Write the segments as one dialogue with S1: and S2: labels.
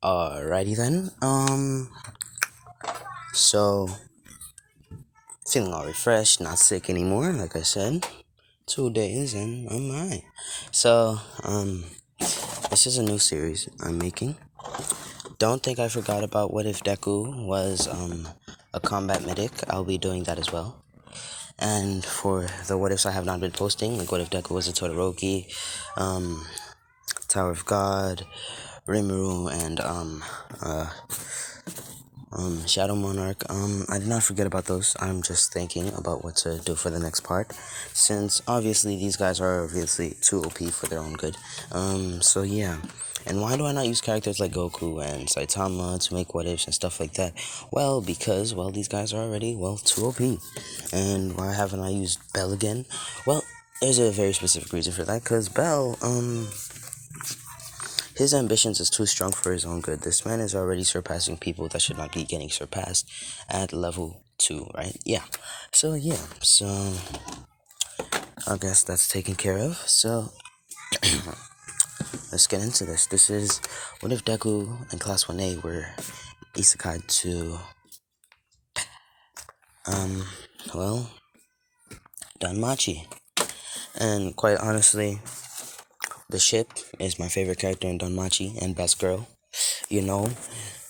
S1: Alrighty then. So feeling all refreshed, not sick anymore. Like I said, 2 days and I'm alright. So this is a new series I'm making. Don't think I forgot about what if Deku was a combat medic. I'll be doing that as well. And for the what ifs I have not been posting, like what if Deku was a Todoroki, Tower of God, Rimuru, and Shadow Monarch. I did not forget about those. I'm just thinking about what to do for the next part, since obviously these guys are obviously too OP for their own good. So yeah. And why do I not use characters like Goku and Saitama to make what ifs and stuff like that? Well, because these guys are already too OP. And why haven't I used Bell again? Well, there's a very specific reason for that. Cause Bell, his ambitions is too strong for his own good. This man is already surpassing people that should not be getting surpassed at level 2, right? Yeah. So I guess that's taken care of. So let's get into this. This is what if Deku and Class 1A were isekai to danmachi. And quite honestly, the ship is my favorite character in danmachi and best girl. You know,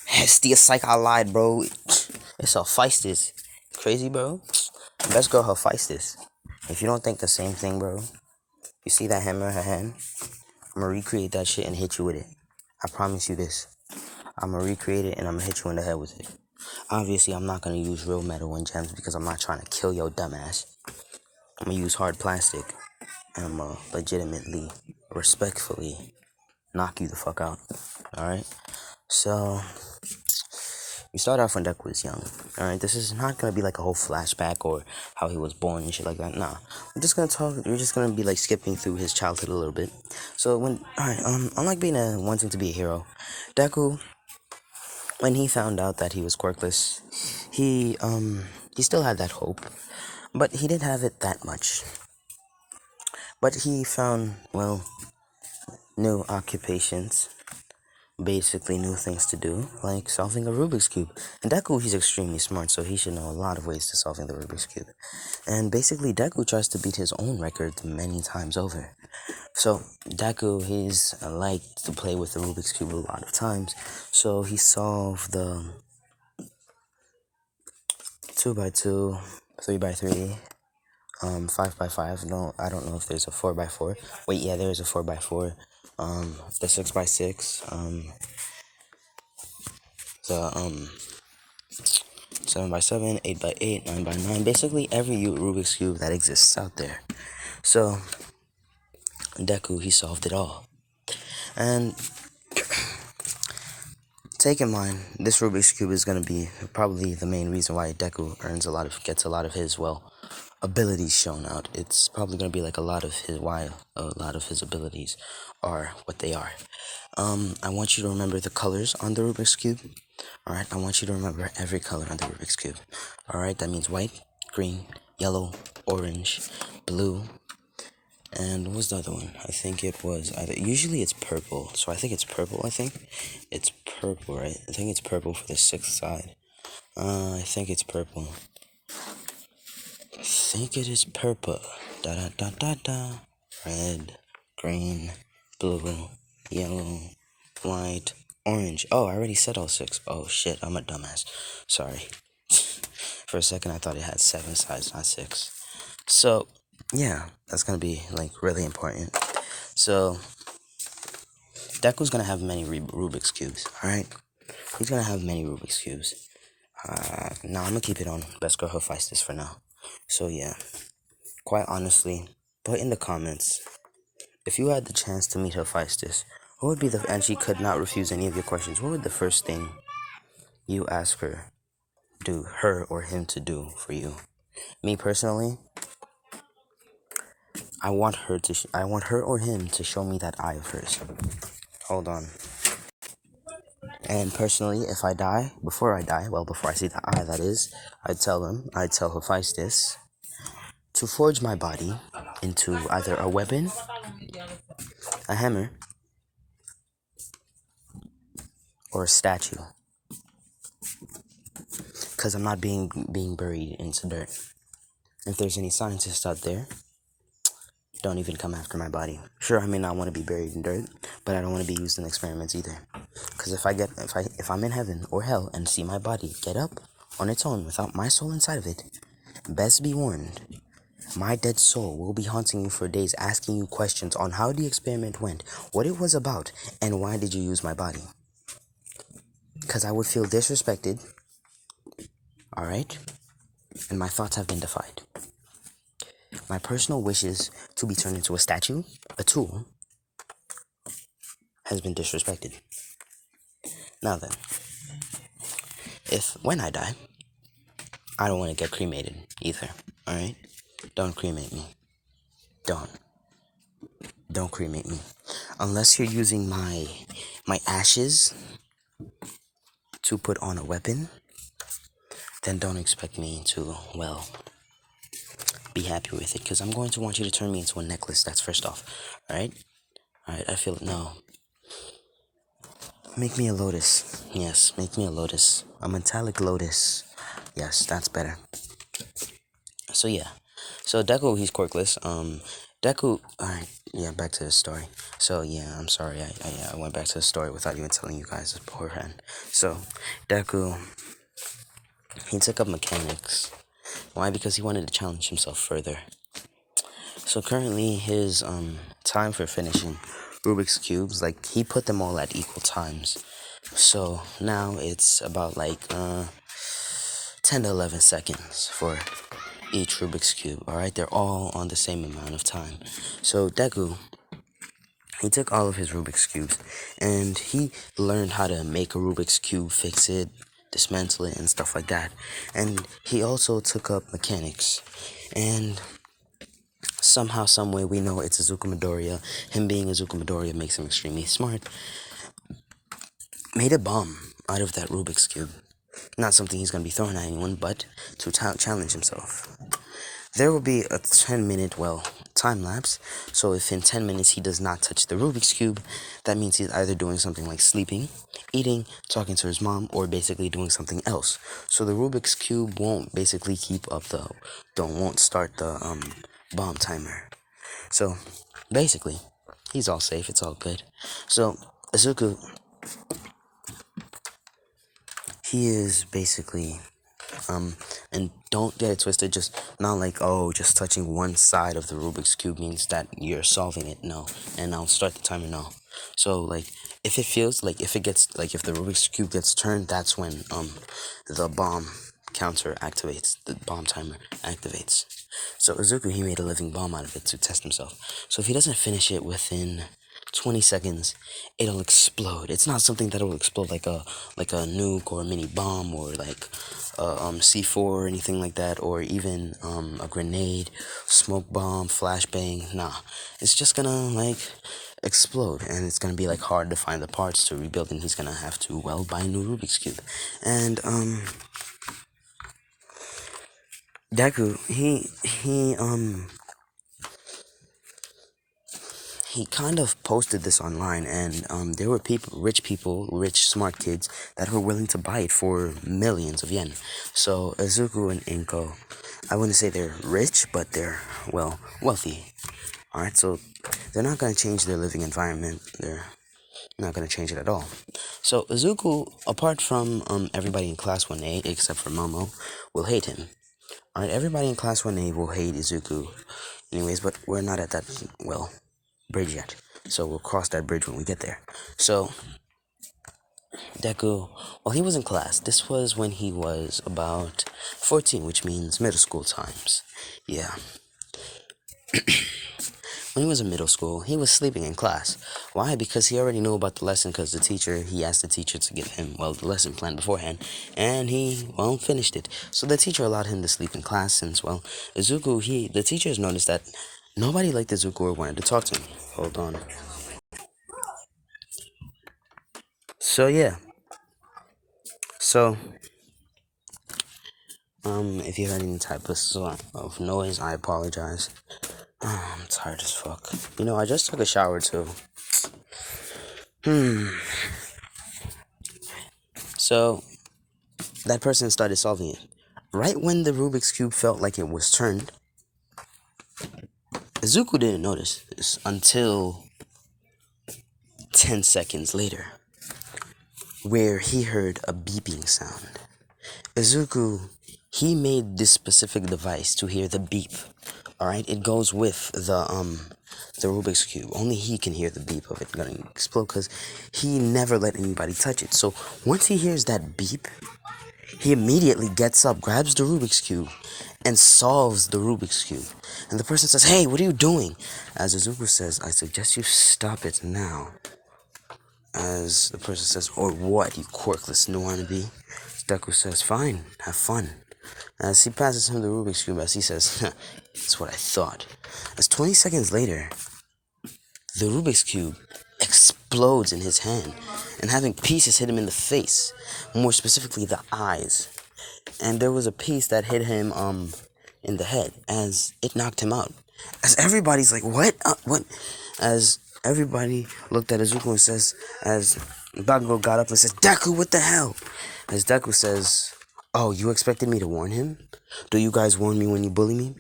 S1: Hestia Psych, I lied, bro. It's a feistis. Crazy, bro. Best girl, her feistis. If you don't think the same thing, bro, you see that hammer in her hand? I'm gonna recreate that shit and hit you with it. I promise you this. I'm gonna recreate it and I'm gonna hit you in the head with it. Obviously, I'm not gonna use real metal and gems because I'm not trying to kill your dumbass. I'm gonna use hard plastic and I'm gonna legitimately, respectfully knock you the fuck out. Alright? So, we start off when Deku was young. Alright, this is not gonna be like a whole flashback or how he was born and shit like that. Nah. We're just gonna be like skipping through his childhood a little bit. So unlike being wanting to be a hero, Deku, when he found out that he was quirkless, he still had that hope. But he didn't have it that much. But he found, new occupations, basically new things to do, like solving a Rubik's Cube. And Deku, he's extremely smart, so he should know a lot of ways to solving the Rubik's Cube. And basically, Deku tries to beat his own record many times over. So, Deku, he's liked to play with the Rubik's Cube a lot of times, so he solved the 2x2, 3x3, 5x5. No, I don't know if there's a 4x4. Wait, yeah, there is a 4x4. The 6x6. The 7x7, 8x8, 9x9. Basically, every Rubik's Cube that exists out there. So, Deku, he solved it all. And take in mind, this Rubik's Cube is going to be probably the main reason why Deku gets a lot of his, abilities shown out. It's probably going to be like a lot of his abilities are what they are. I want you to remember the colors on the Rubik's Cube. Alright, I want you to remember every color on the Rubik's Cube. Alright, that means white, green, yellow, orange, blue, and what was the other one? I think it was usually it's purple, so I think it's purple. It's purple, right? I think it's purple for the 6th side. I think it's purple. I think it is purple. Da da da da da. Red, green, blue, yellow, white, orange. Oh, I already said all 6. Oh shit, I'm a dumbass. Sorry. For a second, I thought it had 7 sides, not 6. So, yeah, that's gonna be like really important. So, Deku's gonna have many Rubik's Cubes, alright? He's gonna have many Rubik's Cubes. Now I'm gonna keep it on Best Girl Hephaestus for now. So, yeah, quite honestly, put in the comments if you had the chance to meet Hephaestus, what would be and she could not refuse any of your questions, what would the first thing you ask her or him to do for you? Me personally, I want her or him to show me that eye of hers. Hold on. And personally, if I die, before I see the eye, that is, I'd tell Hephaestus to forge my body into either a weapon, a hammer, or a statue, because I'm not being buried into dirt. If there's any scientists out there, don't even come after my body. Sure, I may not want to be buried in dirt, but I don't want to be used in experiments either. Because if I'm in heaven or hell and see my body get up on its own without my soul inside of it, best be warned, my dead soul will be haunting you for days, asking you questions on how the experiment went, what it was about, and why did you use my body. Because I would feel disrespected, alright? And my thoughts have been defied. My personal wishes to be turned into a statue, a tool, has been disrespected. Now then, when I die, I don't want to get cremated either, alright? Don't cremate me. Don't cremate me. Unless you're using my ashes to put on a weapon, then don't expect me to, well, be happy with it, because I'm going to want you to turn me into a necklace, that's first off, alright? Alright, I feel it, no. Make me a lotus, yes, make me a lotus, a metallic lotus, yes, that's better. So yeah, so Deku, he's quirkless, Deku, alright, yeah, back to the story. So yeah, I'm sorry, I went back to the story without even telling you guys beforehand. So, Deku, he took up mechanics. Why? Because he wanted to challenge himself further. So currently his time for finishing Rubik's Cubes, like, he put them all at equal times. So now it's about like 10 to 11 seconds for each Rubik's Cube, alright? They're all on the same amount of time. So Deku, he took all of his Rubik's Cubes and he learned how to make a Rubik's Cube, fix it, dismantle it, and stuff like that. And he also took up mechanics. And somehow, someway, we know it's Azuku Midoriya. Him being Azuku Midoriya makes him extremely smart. Made a bomb out of that Rubik's Cube. Not something he's going to be throwing at anyone, but to challenge himself. There will be a 10-minute, time lapse. So if in 10 minutes he does not touch the Rubik's Cube, that means he's either doing something like sleeping, eating, talking to his mom, or basically doing something else. So the Rubik's Cube won't basically won't start the bomb timer. So basically, he's all safe, it's all good. So Azuku, he is basically and don't get it twisted, just not like, oh, just touching one side of the Rubik's Cube means that you're solving it, no. And I'll start the timer, no. So, like, if it feels like, if the Rubik's Cube gets turned, that's when the bomb counter activates, the bomb timer activates. So Azuku, he made a living bomb out of it to test himself. So if he doesn't finish it within 20 seconds, it'll explode. It's not something that'll explode like a nuke or a mini bomb or like C4 or anything like that, or even a grenade, smoke bomb, flashbang. Nah, it's just gonna like explode, and it's gonna be like hard to find the parts to rebuild, and he's gonna have to buy a new Rubik's Cube. And Deku, he kind of posted this online, and there were rich smart kids that were willing to buy it for millions of yen. So Azuku and Inko, I wouldn't say they're rich, but they're wealthy. Alright, so they're not gonna change their living environment. They're not gonna change it at all. So Azuku, apart from everybody in class 1A except for Momo, will hate him. Alright, everybody in class 1A will hate Izuku anyways, but we're not at that, bridge yet. So we'll cross that bridge when we get there. So, Deku, he was in class. This was when he was about 14, which means middle school times. Yeah. When he was in middle school, he was sleeping in class. Why? Because he already knew about the lesson, because he asked the teacher to give him, the lesson plan beforehand, and he, finished it. So the teacher allowed him to sleep in class since, Izuku, the teachers noticed that nobody liked Izuku or wanted to talk to him. Hold on. So, yeah. So, if you heard any type of noise, I apologize. I'm tired as fuck. I just took a shower too. So that person started solving it. Right when the Rubik's Cube felt like it was turned, Azuku didn't notice this until 10 seconds later, where he heard a beeping sound. Azuku, he made this specific device to hear the beep. Alright, it goes with the Rubik's Cube. Only he can hear the beep of it gonna explode because he never let anybody touch it. So once he hears that beep, he immediately gets up, grabs the Rubik's Cube, and solves the Rubik's Cube. And the person says, "Hey, what are you doing?" As Azuku says, "I suggest you stop it now." As the person says, "Or what, you quirkless wannabe?" Deku says, "Fine, have fun." As he passes him the Rubik's Cube, as he says, "That's what I thought." As 20 seconds later, the Rubik's Cube explodes in his hand, and having pieces hit him in the face, more specifically the eyes. And there was a piece that hit him in the head, as it knocked him out. As everybody's like, "What? What?" As everybody looked at Azuku and says, as Bakugou got up and says, "Deku, what the hell?" As Deku says, "Oh, you expected me to warn him? Do you guys warn me when you bully me?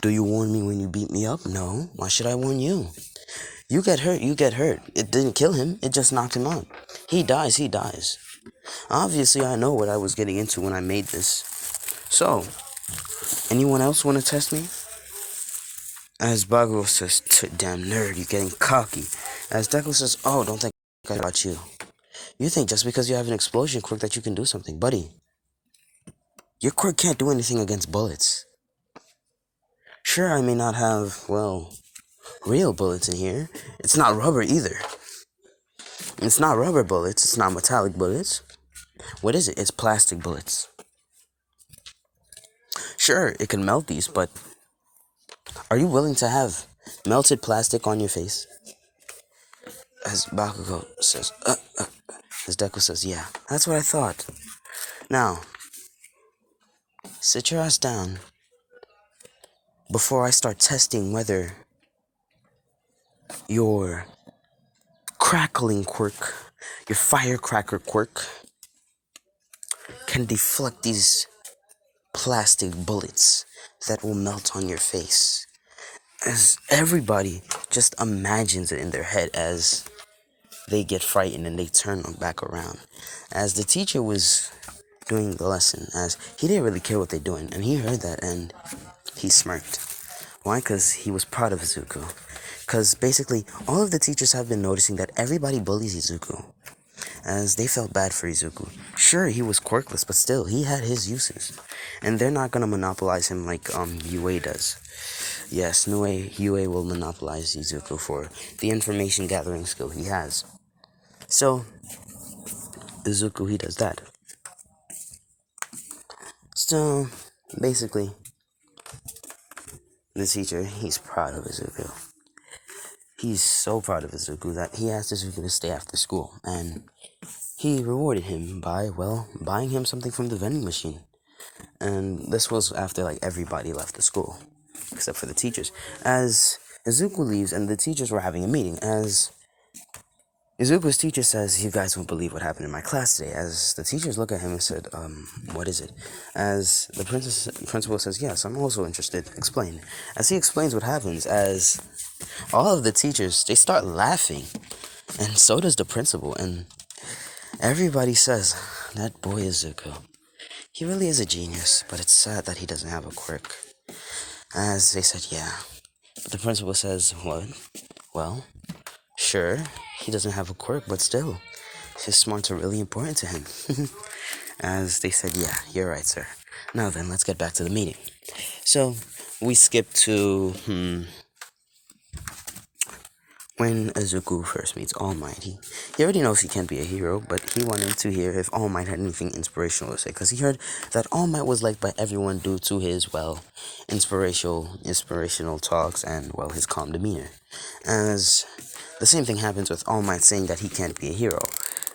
S1: Do you warn me when you beat me up? No. Why should I warn you? You get hurt, you get hurt. It didn't kill him, it just knocked him out. He dies, he dies. Obviously, I know what I was getting into when I made this. So, anyone else want to test me?" As Bakugou says, "Damn nerd, you're getting cocky." As Deku says, "Oh, don't think about you. You think just because you have an explosion quirk that you can do something. Buddy, your quirk can't do anything against bullets. Sure, I may not have, well, real bullets in here. It's not rubber either. It's not rubber bullets, it's not metallic bullets. What is it? It's plastic bullets. Sure, it can melt these, but are you willing to have melted plastic on your face?" As Bakugou says, as Deku says, "Yeah, that's what I thought. Now, sit your ass down before I start testing whether your crackling quirk, your firecracker quirk, can deflect these plastic bullets that will melt on your face." As everybody just imagines it in their head as they get frightened and they turn back around. As the teacher was doing the lesson, as he didn't really care what they're doing, and he heard that and he smirked. Why? Because he was proud of Azuku. Because basically, all of the teachers have been noticing that everybody bullies Izuku, as they felt bad for Izuku. Sure, he was quirkless, but still, he had his uses. And they're not gonna monopolize him like UA does. Yes, no way UA will monopolize Izuku for the information gathering skill he has. So, Izuku, he does that. So, basically, the teacher, he's proud of Azuku. He's so proud of Azuku that he asked Azuku to stay after school, and he rewarded him by, well, buying him something from the vending machine. And this was after, like, everybody left the school, except for the teachers. As Azuku leaves, and the teachers were having a meeting, as Izuku's teacher says, "You guys won't believe what happened in my class today." As the teachers look at him and said, "What is it?" As the principal says, "Yes, I'm also interested. Explain." As he explains what happens, as all of the teachers, they start laughing, and so does the principal, and everybody says, "That boy Azuku, he really is a genius, but it's sad that he doesn't have a quirk." As they said, "Yeah." But the principal says, "What? Well, sure, he doesn't have a quirk, but still, his smarts are really important to him." As they said, "Yeah, you're right, sir. Now then, let's get back to the meeting." So, we skip to, when Azuku first meets All Might. He already knows he can't be a hero, but he wanted to hear if All Might had anything inspirational to say, because he heard that All Might was liked by everyone due to his, well, inspirational talks and, well, his calm demeanor. As the same thing happens with All Might saying that he can't be a hero.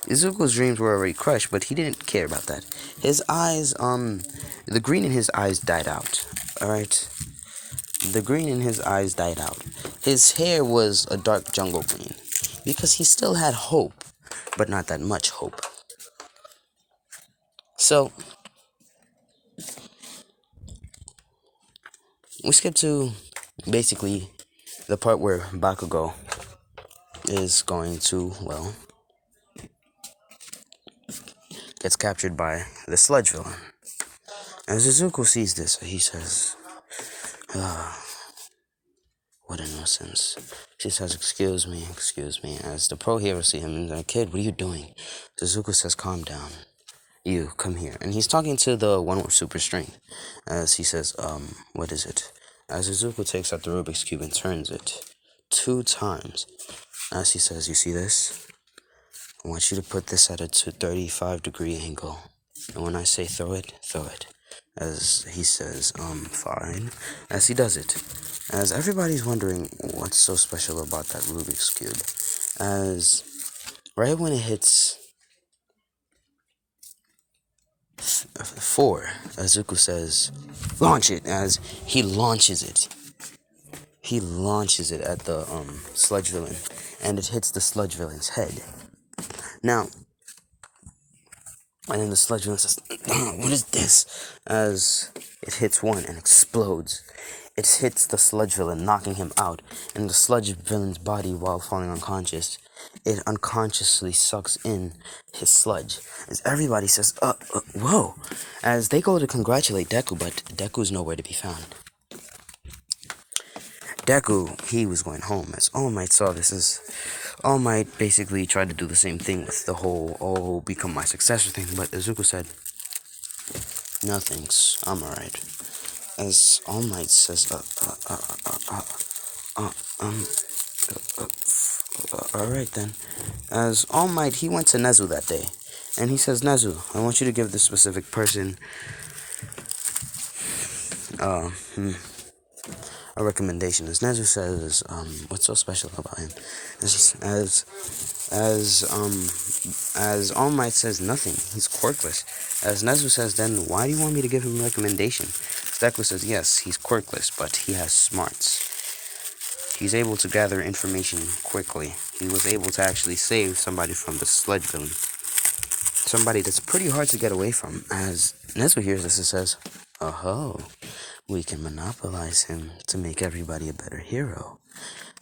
S1: Izuku's dreams were already crushed, but he didn't care about that. His eyes, the green in his eyes died out. Alright? The green in his eyes died out. His hair was a dark jungle green, because he still had hope, but not that much hope. So, we skip to basically the part where Bakugou is going to, well, gets captured by the sludge villain. As Azuku sees this, he says, what innocence. She says, excuse me. As the pro hero see him, and like, kid, what are you doing? Azuku says, calm down. You, come here. And he's talking to the one with super strength. As he says, what is it? As Azuku takes out the Rubik's Cube and turns it 2 times. As he says, you see this? I want you to put this at a 35-degree angle. And when I say throw it, throw it. As he says, fine. As he does it. As everybody's wondering what's so special about that Rubik's Cube. As right when it hits 4, Azuku says, launch it. As he launches it. He launches it at the sludge villain. And it hits the sludge villain's head. Now, and then the sludge villain says, what is this? As it hits 1 and explodes. It hits the sludge villain, knocking him out. And the sludge villain's body, while falling unconscious, it unconsciously sucks in his sludge. As everybody says, whoa. As they go to congratulate Deku, but Deku's nowhere to be found. Deku, he was going home. As All Might saw this, as All Might basically tried to do the same thing with the whole, become my successor thing, but Azuku said, no thanks, I'm alright. As All Might says, alright then. As All Might, he went to Nezu that day, and he says, Nezu, I want you to give this specific person, a recommendation. As Nezu says, what's so special about him? As All Might says, nothing. He's quirkless. As Nezu says, then why do you want me to give him a recommendation? Deku says, yes, he's quirkless, but he has smarts. He's able to gather information quickly. He was able to actually save somebody from the sludge villain. Somebody that's pretty hard to get away from. As Nezu hears this and says, oh, we can monopolize him to make everybody a better hero.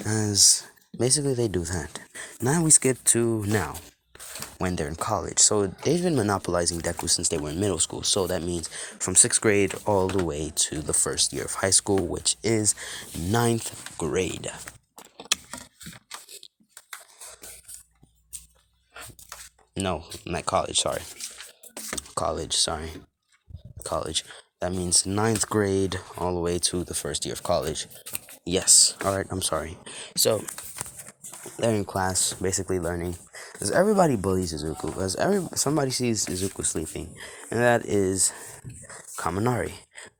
S1: As basically they do that. Now we skip to now, when they're in college. So they've been monopolizing Deku since they were in middle school. So that means from 6th grade all the way to the 1st year of high school, which is 9th grade. No, not college, sorry. College. That means 9th grade all the way to the 1st year of college. Yes, alright, I'm sorry. So, they're in class, basically learning. As everybody bullies Azuku, as somebody sees Azuku sleeping, and that is Kaminari.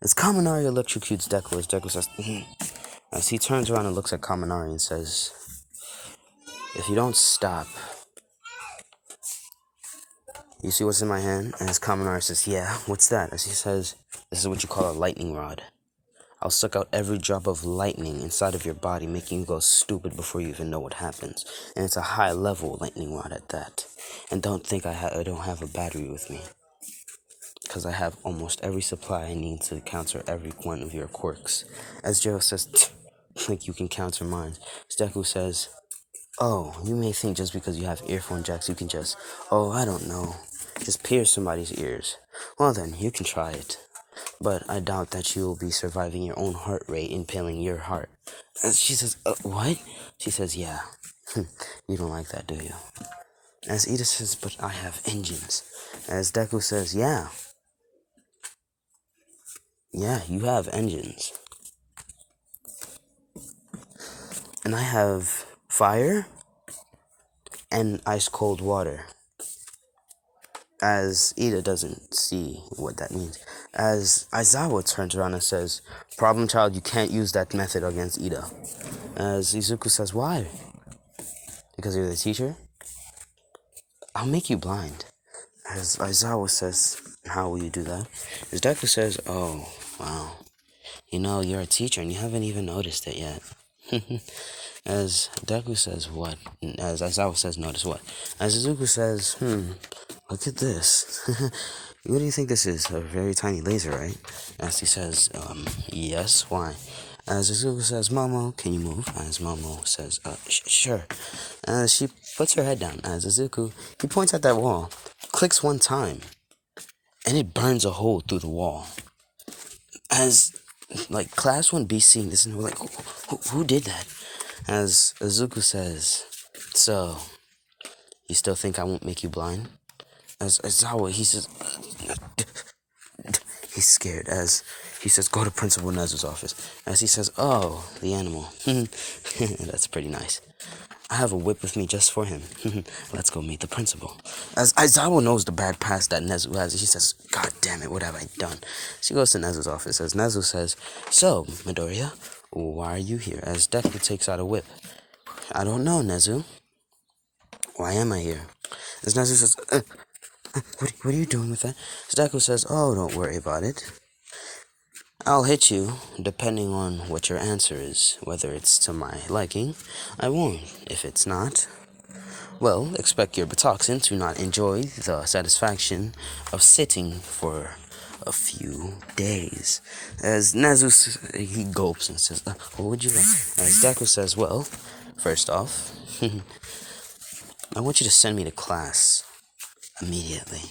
S1: As Kaminari electrocutes Deku, as Deku says, as he turns around and looks at Kaminari and says, if you don't stop, you see what's in my hand? And as Kaminari says, yeah, what's that? As he says, this is what you call a lightning rod. I'll suck out every drop of lightning inside of your body, making you go stupid before you even know what happens. And it's a high-level lightning rod at that. And don't think I don't have a battery with me. Because I have almost every supply I need to counter every one of your quirks. As Joe says, like you can counter mine. Deku says, oh, you may think just because you have earphone jacks you can just, I don't know, just pierce somebody's ears. Well then, you can try it. But I doubt that you will be surviving your own heart rate impaling your heart. And she says, what? She says, yeah. You don't like that, do you? As Ida says, but I have engines. As Deku says, yeah. Yeah, you have engines. And I have fire and ice-cold water. As Ida doesn't see what that means. As Aizawa turns around and says, problem child, you can't use that method against Ida. As Izuku says, why? Because you're the teacher? I'll make you blind. As Aizawa says, how will you do that? As Deku says, oh, wow. You know, you're a teacher and you haven't even noticed it yet. As Deku says, what? As Aizawa says, notice what? As Izuku says, look at this. What do you think this is? A very tiny laser, right? As he says, yes, why? As Azuku says, Momo, can you move? As Momo says, sure. As she puts her head down, as Azuku, he points at that wall, clicks one time, and it burns a hole through the wall. As, like, Class 1B seeing this, and we're like, who did that? As Azuku says, so, you still think I won't make you blind? As Zawa, he says, he's scared. As he says, go to Principal Nezu's office. As he says, oh, the animal. That's pretty nice. I have a whip with me just for him. Let's go meet the principal. As Aizawa knows the bad past that Nezu has, he says, God damn it, what have I done? She goes to Nezu's office. As Nezu says, so, Midoriya, why are you here? As Deku takes out a whip. I don't know, Nezu. Why am I here? As Nezu says, what are you doing with that? As Deku says, oh, don't worry about it. I'll hit you, depending on what your answer is. Whether it's to my liking, I won't. If it's not, well, expect your butoxin to not enjoy the satisfaction of sitting for a few days. As Nezu, he gulps and says, what would you like? As Deku says, well, first off, I want you to send me to class immediately.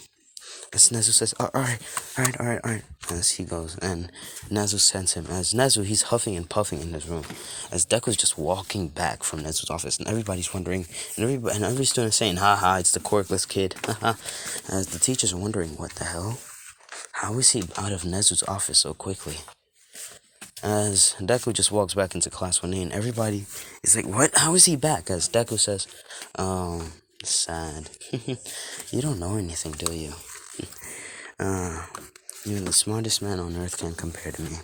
S1: As Nezu says, alright. As he goes, and Nezu sends him. As Nezu, he's huffing and puffing in his room. As Deku's just walking back from Nezu's office, and everybody's wondering, and every student is saying, haha, it's the quirkless kid, haha. As the teachers are wondering, what the hell? How is he out of Nezu's office so quickly? As Deku just walks back into class 1A, and everybody is like, what? How is he back? As Deku says, sad. You don't know anything, do you? Even the smartest man on earth can't compare to me.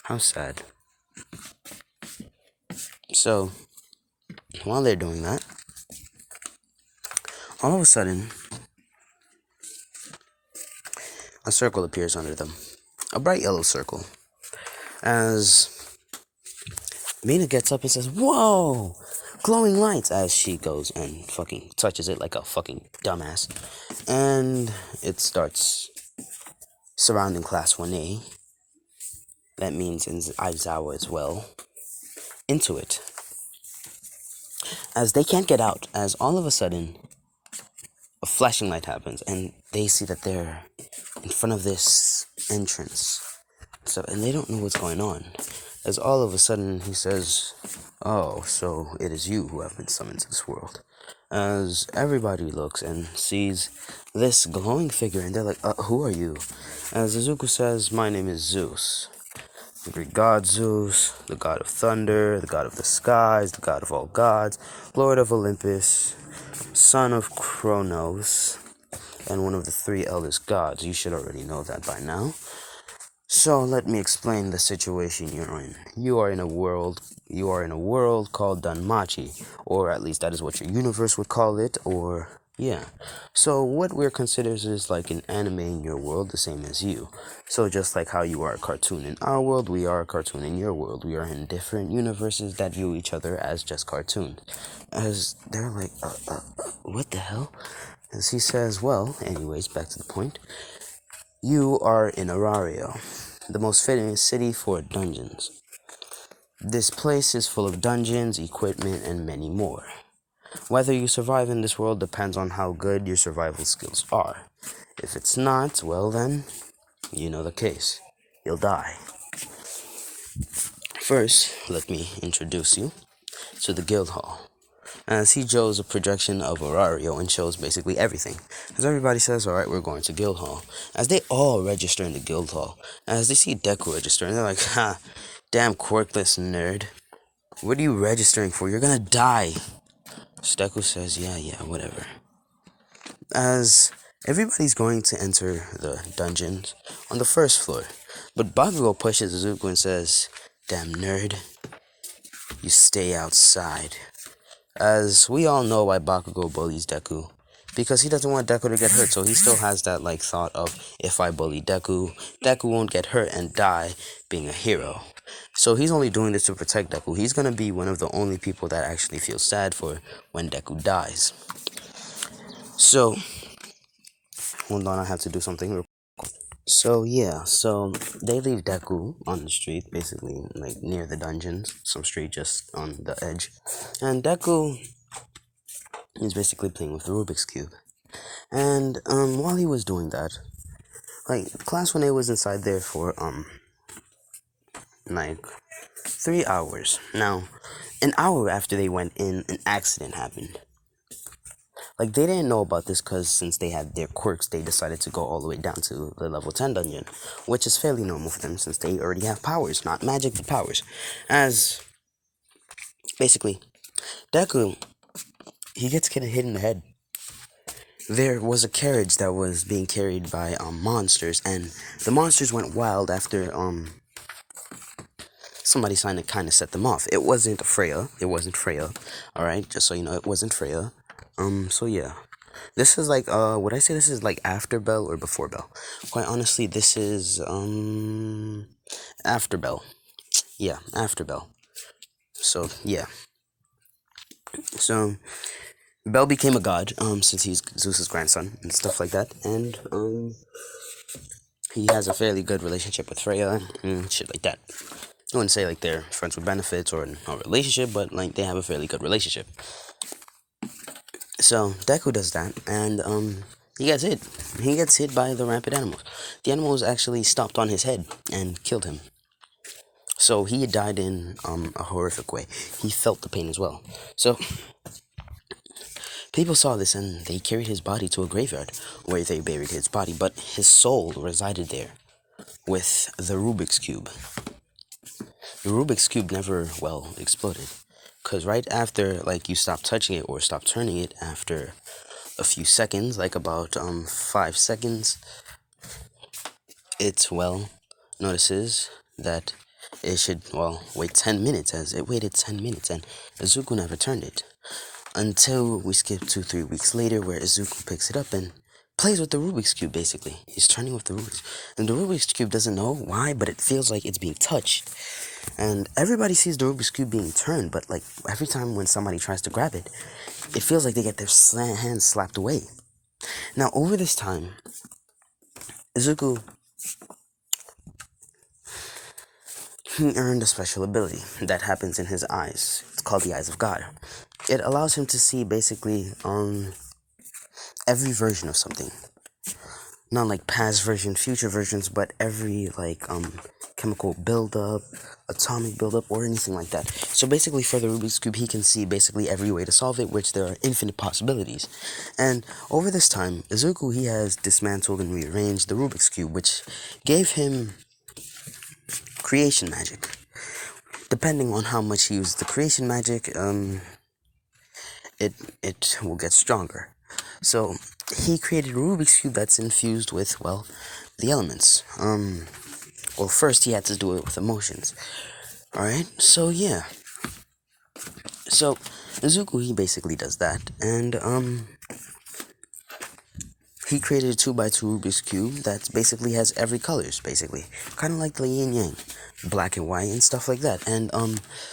S1: How sad. So, while they're doing that, all of a sudden, a circle appears under them. A bright yellow circle. As Mina gets up and says, whoa! Glowing lights, as she goes and fucking touches it like a fucking dumbass. And it starts surrounding class 1A. That means in Aizawa as well. Into it. As they can't get out, as all of a sudden, a flashing light happens, and they see that they're in front of this entrance. So, and they don't know what's going on. As all of a sudden, he says, oh, so it is you who have been summoned to this world. As everybody looks and sees this glowing figure, and they're like, who are you? As Azuku says, my name is Zeus. The Greek god Zeus, the god of thunder, the god of the skies, the god of all gods, lord of Olympus, son of Kronos, and one of the three eldest gods. You should already know that by now. So let me explain the situation you're in. You are in a world called danmachi, or at least that is what your universe would call it, or yeah. So what we're considered is like an anime in your world, the same as you. So just like how you are a cartoon in our world, we are a cartoon in your world. We are in different universes that view each other as just cartoons. As they're like, what the hell? As he says, well, anyways, back to the point. You are in Arario, the most fitting city for dungeons. This place is full of dungeons, equipment, and many more. Whether you survive in this world depends on how good your survival skills are. If it's not, well then, you know the case. You'll die. First, let me introduce you to the guild hall. As he shows a projection of Arario and shows basically everything. As everybody says, alright, we're going to guild hall. As they all register in the guild hall. As they see Deku register, and they're like, ha, damn quirkless nerd. What are you registering for? You're gonna die. Deku says, yeah, whatever. As everybody's going to enter the dungeons on the first floor. But Bakugou pushes Azuku and says, damn nerd, you stay outside. As we all know why Bakugou bullies Deku. Because he doesn't want Deku to get hurt, so he still has that like thought of, if I bully Deku, Deku won't get hurt and die being a hero. So he's only doing this to protect Deku. He's gonna be one of the only people that actually feel sad for when Deku dies. So, Hold on, I have to do something real. So yeah, so they leave Deku on the street, basically like near the dungeons, some street just on the edge, and Deku is basically playing with the Rubik's cube. And while he was doing that, like class 1A was inside there for like 3 hours. Now, an hour after they went in, an accident happened. Like, they didn't know about this because since they had their quirks, they decided to go all the way down to the level 10 dungeon, which is fairly normal for them since they already have powers, not magic, but powers. As, basically, Deku, he gets hit in the head. There was a carriage that was being carried by monsters, and the monsters went wild after somebody kind of set them off. It wasn't Freya. It wasn't Freya. All right, just so you know, it wasn't Freya. So yeah, this is like would I say this is like after Bell or before Bell? Quite honestly, this is after Bell. Yeah, after Bell. So yeah. So Bell became a god since he's Zeus's grandson and stuff like that, and he has a fairly good relationship with Freya and shit like that. I wouldn't say like they're friends with benefits or a relationship, but like they have a fairly good relationship. So Deku does that, and he gets hit. He gets hit by the rampant animals. The animals actually stomped on his head and killed him. So he died in a horrific way. He felt the pain as well. So people saw this and they carried his body to a graveyard where they buried his body, but his soul resided there with the Rubik's Cube. The Rubik's Cube never, well, exploded. Because right after, like, you stop touching it or stop turning it after a few seconds, like about 5 seconds, it, well, notices that it should, well, wait 10 minutes, as it waited 10 minutes, and Azuku never turned it. Until we skip 2-3 weeks later, where Azuku picks it up and plays with the Rubik's Cube, basically. He's turning with the Rubik's. And the Rubik's Cube doesn't know why, but it feels like it's being touched. And everybody sees the Rubik's Cube being turned, but like every time when somebody tries to grab it, it feels like they get their hands slapped away. Now, over this time, Azuku, he earned a special ability that happens in his eyes. It's called the Eyes of God. It allows him to see basically every version of something. Not like past version, future versions, but every like chemical buildup, atomic buildup, or anything like that. So basically, for the Rubik's Cube, he can see basically every way to solve it, which there are infinite possibilities. And over this time, Azuku, he has dismantled and rearranged the Rubik's Cube, which gave him creation magic. Depending on how much he uses the creation magic, it will get stronger. So he created a Rubik's Cube that's infused with, well, the elements. Well, first he had to do it with emotions. Alright, so yeah. So Azuku, he basically does that, and he created a 2x2 Rubik's Cube that basically has every colors, basically. Kind of like the yin yang, black and white and stuff like that. And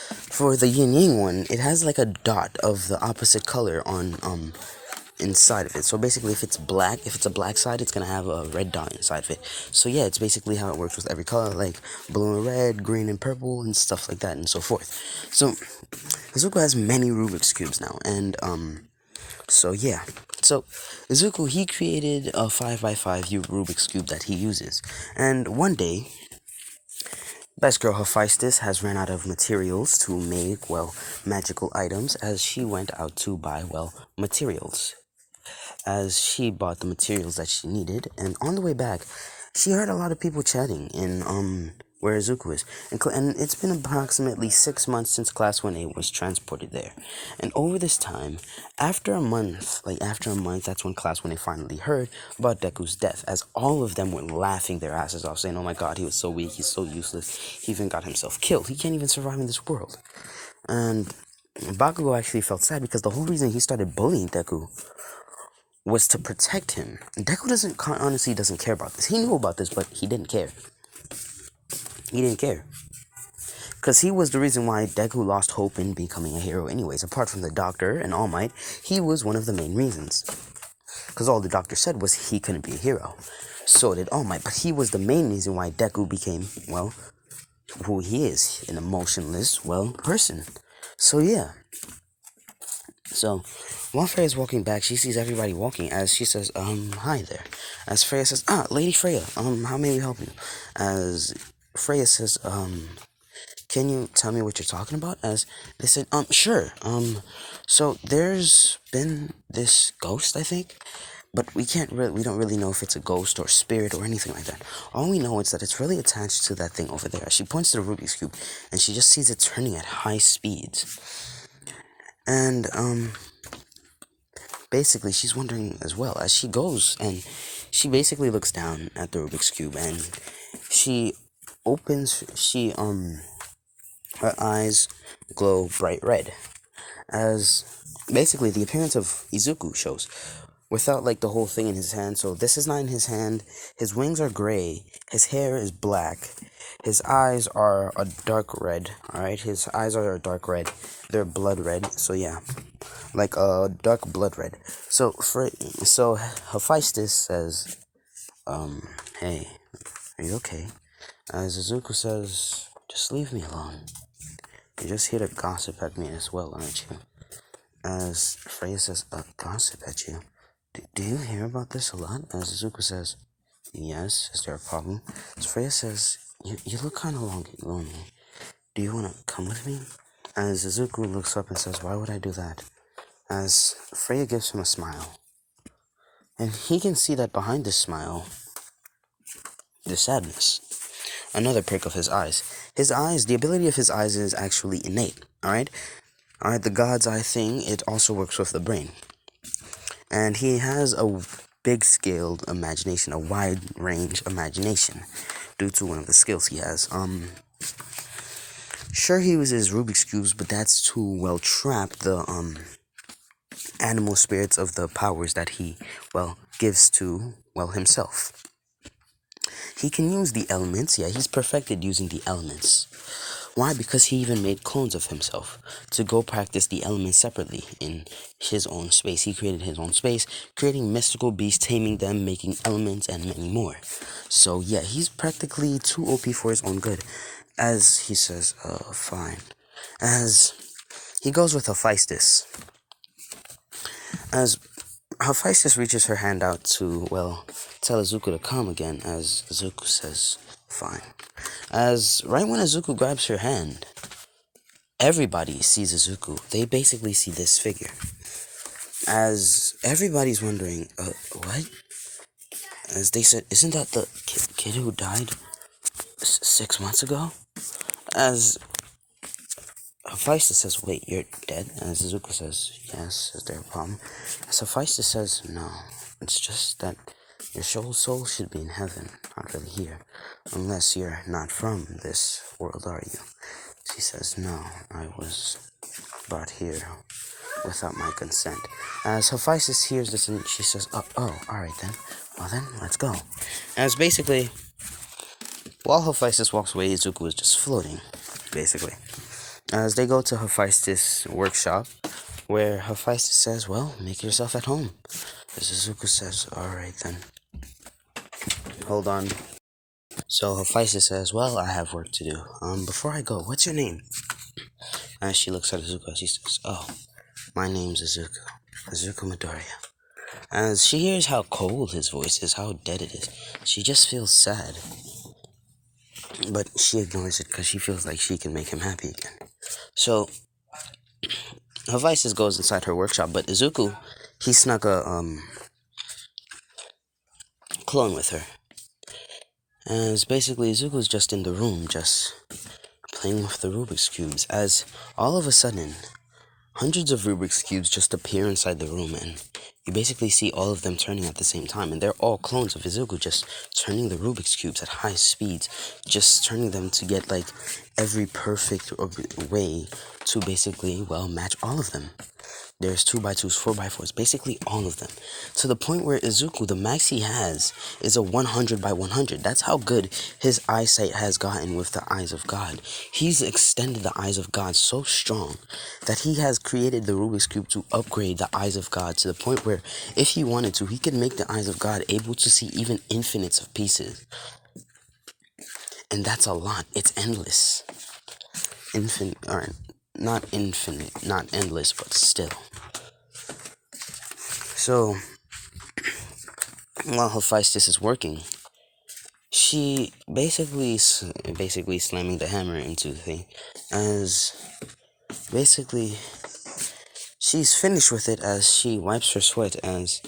S1: for the yin yang one, it has like a dot of the opposite color on inside of it. So basically, if it's a black side, it's gonna have a red dot inside of it. So yeah, it's basically how it works with every color, like blue and red, green and purple, and stuff like that, and so forth. So Azuku has many Rubik's Cubes now, and so yeah. So Azuku, he created a 5x5 Rubik's Cube that he uses, and one day, Best Girl Hephaestus has ran out of materials to make, well, magical items, as she went out to buy, well, materials. As she bought the materials that she needed, and on the way back, she heard a lot of people chatting in where Azuku is, and it's been approximately 6 months since Class 1A was transported there. And over this time, after a month, that's when Class 1A finally heard about Deku's death, as all of them were laughing their asses off, saying, "Oh my God, he was so weak, he's so useless, he even got himself killed, he can't even survive in this world." And Bakugou actually felt sad because the whole reason he started bullying Deku was to protect him. Deku honestly doesn't care about this. He knew about this, but he didn't care. He didn't care. Because he was the reason why Deku lost hope in becoming a hero anyways. Apart from the Doctor and All Might, he was one of the main reasons. because all the doctor said was he couldn't be a hero. So did All Might, but he was the main reason why Deku became, well, who he is, an emotionless, well, person. So yeah. So, while Freya's walking back, she sees everybody walking as she says, hi there. As Freya says, Lady Freya, how may we help you? As Freya says, can you tell me what you're talking about? As they said, sure. So there's been this ghost, I think, but we don't really know if it's a ghost or spirit or anything like that. All we know is that it's really attached to that thing over there. She points to the Rubik's Cube, and she just sees it turning at high speeds. And, basically, she's wondering as well as she goes, and she basically looks down at the Rubik's Cube, and her eyes glow bright red, as basically the appearance of Izuku shows, without like the whole thing in his hand. So this is not in his hand. His wings are gray. His hair is black. His eyes are a dark red. All right, his eyes are a dark red. They're blood red. So yeah, like a dark blood red. So Hephaestus says, hey, are you okay? As Azuku says, just leave me alone. You're just here to gossip at me as well, aren't you? As Freya says, gossip at you? Do you hear about this a lot? As Azuku says, yes. Is there a problem? As Freya says, you look kind of lonely. Do you want to come with me? As Azuku looks up and says, why would I do that? As Freya gives him a smile. And he can see that behind this smile, there's sadness. Another prick of his eyes. The ability of his eyes is actually innate, alright? Alright, the God's Eye thing, it also works with the brain. And he has a big-scaled imagination, a wide-range imagination, due to one of the skills he has. Sure, he uses Rubik's Cubes, but that's to, well, trap the, animal spirits of the powers that he, well, gives to, well, himself. He can use the elements. Yeah, he's perfected using the elements. Why? Because he even made clones of himself to go practice the elements separately in his own space. He created his own space, creating mystical beasts, taming them, making elements, and many more. So yeah, he's practically too OP for his own good. As he says, fine. As he goes with Hephaestus. As Hephaestus reaches her hand out to, well, tell Azuku to come again, as Azuku says, fine. As right when Azuku grabs her hand, everybody sees Azuku. They basically see this figure. As everybody's wondering, what? As they said, isn't that the kid who died 6 months ago? As Hephaestus says, wait, you're dead? As Azuku says, yes. Is there a problem? As Hephaestus says, no. It's just that your soul should be in heaven, not really here. Unless you're not from this world, are you? She says, no, I was brought here without my consent. As Hephaestus hears this, and she says, alright then. Well then, let's go. As basically, while Hephaestus walks away, Azuku is just floating, basically. As they go to Hephaestus' workshop, where Hephaestus says, well, make yourself at home. As Azuku says, alright then. Hold on. So Hephaestus says, well, I have work to do. Before I go, what's your name? As she looks at Azuku, she says, my name's Azuku. Azuku Midoriya. As she hears how cold his voice is, how dead it is, she just feels sad. But she ignores it because she feels like she can make him happy again. So, Hephaestus goes inside her workshop, but Azuku, he snuck a, clone with her. As basically, Izuku's just in the room, just playing with the Rubik's Cubes, as all of a sudden, hundreds of Rubik's Cubes just appear inside the room, and you basically see all of them turning at the same time, and they're all clones of Izuku, just turning the Rubik's Cubes at high speeds, just turning them to get, like, every perfect way to basically, well, match all of them. There's 2x2s, 4x4s, basically all of them. To the point where Azuku, the max he has is a 100x100. That's how good his eyesight has gotten with the eyes of God. He's extended the eyes of God so strong that he has created the Rubik's Cube to upgrade the eyes of God to the point where if he wanted to, he could make the eyes of God able to see even infinites of pieces. And that's a lot. It's endless. Infinite, or not infinite, not endless, but still. So, while Hephaestus is working, she basically slamming the hammer into the thing, as basically she's finished with it as she wipes her sweat, as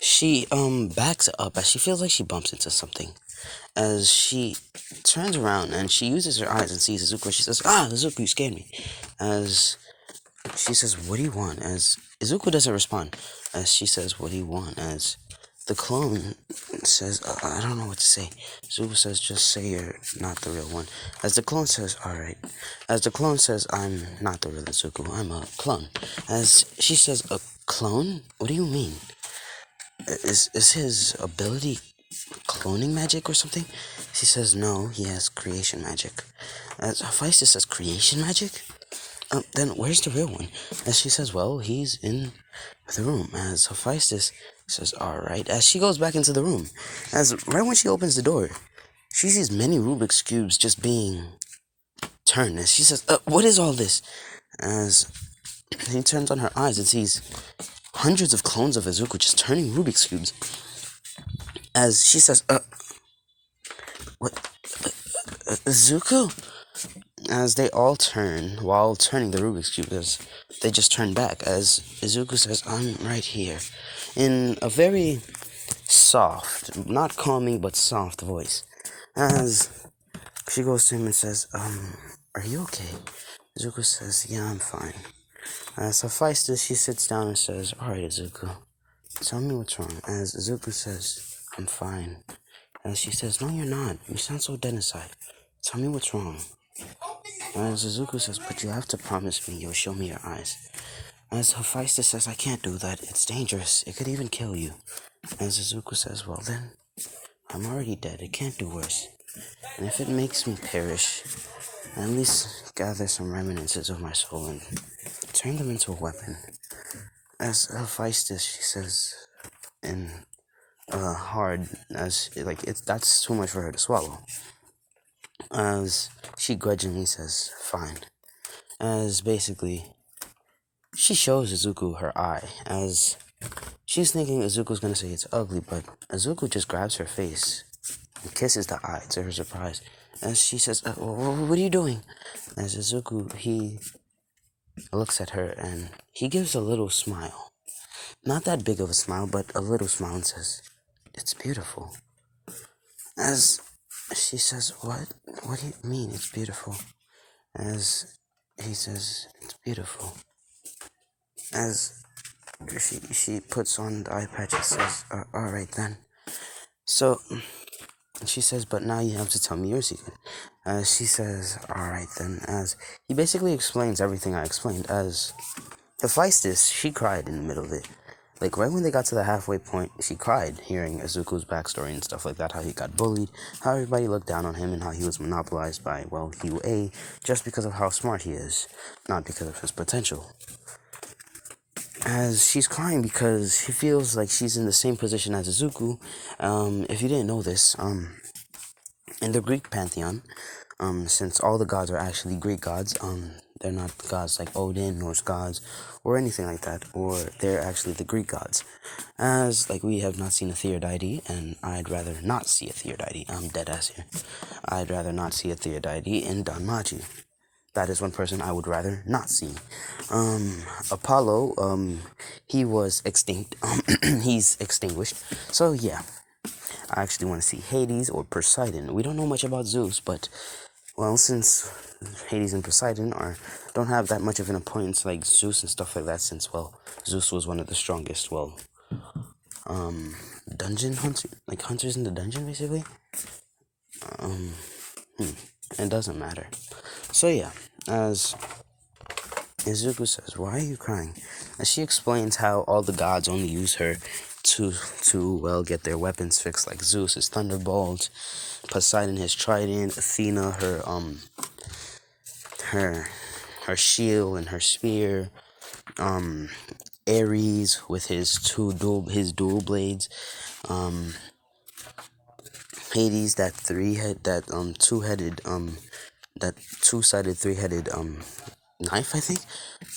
S1: she backs up as she feels like she bumps into something, as she turns around and she uses her eyes and sees Azuku. She says, Azuku, you scared me. As she says, what do you want? As Izuku doesn't respond. As she says, what do you want? As the clone says, I don't know what to say. Izuku says, just say you're not the real one. As the clone says, alright. As the clone says, I'm not the real Izuku, I'm a clone. As she says, a clone? What do you mean? Is his ability cloning magic or something? She says, no, he has creation magic. As Hephaestus says, creation magic? Then where's the real one? As she says, well, he's in the room. As Hephaestus says, alright. As she goes back into the room, as right when she opens the door, she sees many Rubik's Cubes just being turned. As she says, what is all this? As he turns on her eyes and sees hundreds of clones of Azuku just turning Rubik's Cubes. As she says, what? Azuku? As they all turn, while turning the Rubik's Cube, as they just turn back, as Azuku says, I'm right here, in a very soft, not calming, but soft voice, as she goes to him and says, are you okay? Azuku says, yeah, I'm fine. As Hephaestus, she sits down and says, alright, Azuku, tell me what's wrong. As Azuku says, I'm fine. As she says, no, you're not. You sound so dead inside. Tell me what's wrong. As Azuku says, but you have to promise me you'll show me your eyes. As Hephaestus says, I can't do that. It's dangerous. It could even kill you. As Azuku says, well then, I'm already dead. It can't do worse. And if it makes me perish, at least gather some reminiscences of my soul and turn them into a weapon. As Hephaestus, she says, in hard, as like that's too much for her to swallow. As she grudgingly says, fine. As basically, she shows Azuku her eye, as she's thinking Azuku's gonna say it's ugly, but Azuku just grabs her face and kisses the eye to her surprise. As she says, what are you doing? As Azuku, he looks at her and he gives a little smile. Not that big of a smile, but a little smile, and says, it's beautiful. As she says, what? What do you mean it's beautiful? As he says, it's beautiful. As she puts on the eye patch and says, alright then. So, she says, but now you have to tell me your secret. As she says, alright then. As he basically explains everything I explained. As Hephaestus, she cried in the middle of it. Like, right when they got to the halfway point, she cried, hearing Azuku's backstory and stuff like that, how he got bullied, how everybody looked down on him, and how he was monopolized by, well, UA, just because of how smart he is, not because of his potential. As she's crying because she feels like she's in the same position as Azuku. If you didn't know this, in the Greek pantheon, since all the gods are actually Greek gods, they're not gods like Odin, Norse gods, or anything like that, or they're actually the Greek gods. As, like, we have not seen a Theodite, and I'd rather not see a Theodite. I'm dead ass here. I'd rather not see a Theodite in danmachi. That is one person I would rather not see. Apollo, he was extinct. He's extinguished. So, yeah. I actually want to see Hades or Poseidon. We don't know much about Zeus, but, well, since Hades and Poseidon don't have that much of an importance like Zeus and stuff like that, since, well, Zeus was one of the strongest, well, dungeon hunters, like hunters in the dungeon, basically. It doesn't matter. So, yeah, as Izuku says, "Why are you crying?" And she explains how all the gods only use her to get their weapons fixed, like Zeus his thunderbolt, Poseidon his trident, Athena her her shield and her spear, Ares with his dual blades, Hades that two-sided three-headed knife, I think.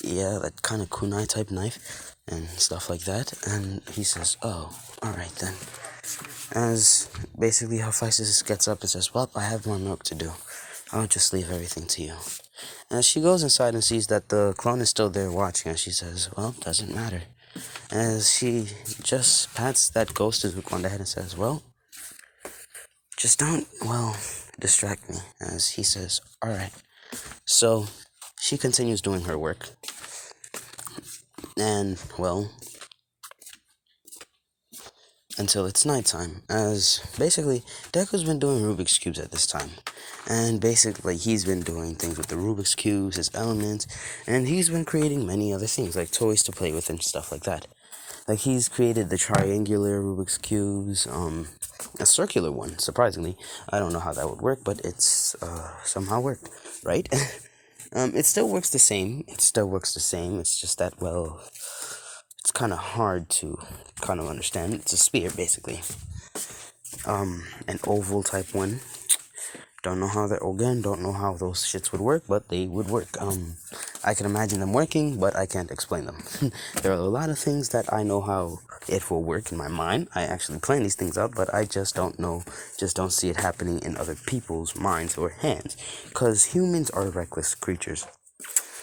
S1: Yeah, that kind of kunai type knife and stuff like that. And he says, "Oh, all right then." As basically Hephaestus gets up and says, "Well, I have more milk to do. I'll just leave everything to you." And she goes inside and sees that the clone is still there watching, and she says, "Well, doesn't matter." As she just pats that ghost Azuku on the head and says, "Well, just don't, distract me." As he says, "Alright." So she continues doing her work. And, until it's nighttime. As basically, Deku's been doing Rubik's Cubes at this time. And basically, he's been doing things with the Rubik's Cubes, his elements, and he's been creating many other things, like toys to play with and stuff like that. Like, he's created the triangular Rubik's Cubes, a circular one, surprisingly. I don't know how that would work, but it's somehow worked, right? It still works the same. It's just that, it's kind of hard to kind of understand. It's a sphere, basically. An oval type one. Don't know how those shits would work, but they would work. I can imagine them working, but I can't explain them. There are a lot of things that I know how it will work in my mind. I actually plan these things out, but I just don't see it happening in other people's minds or hands. Because humans are reckless creatures.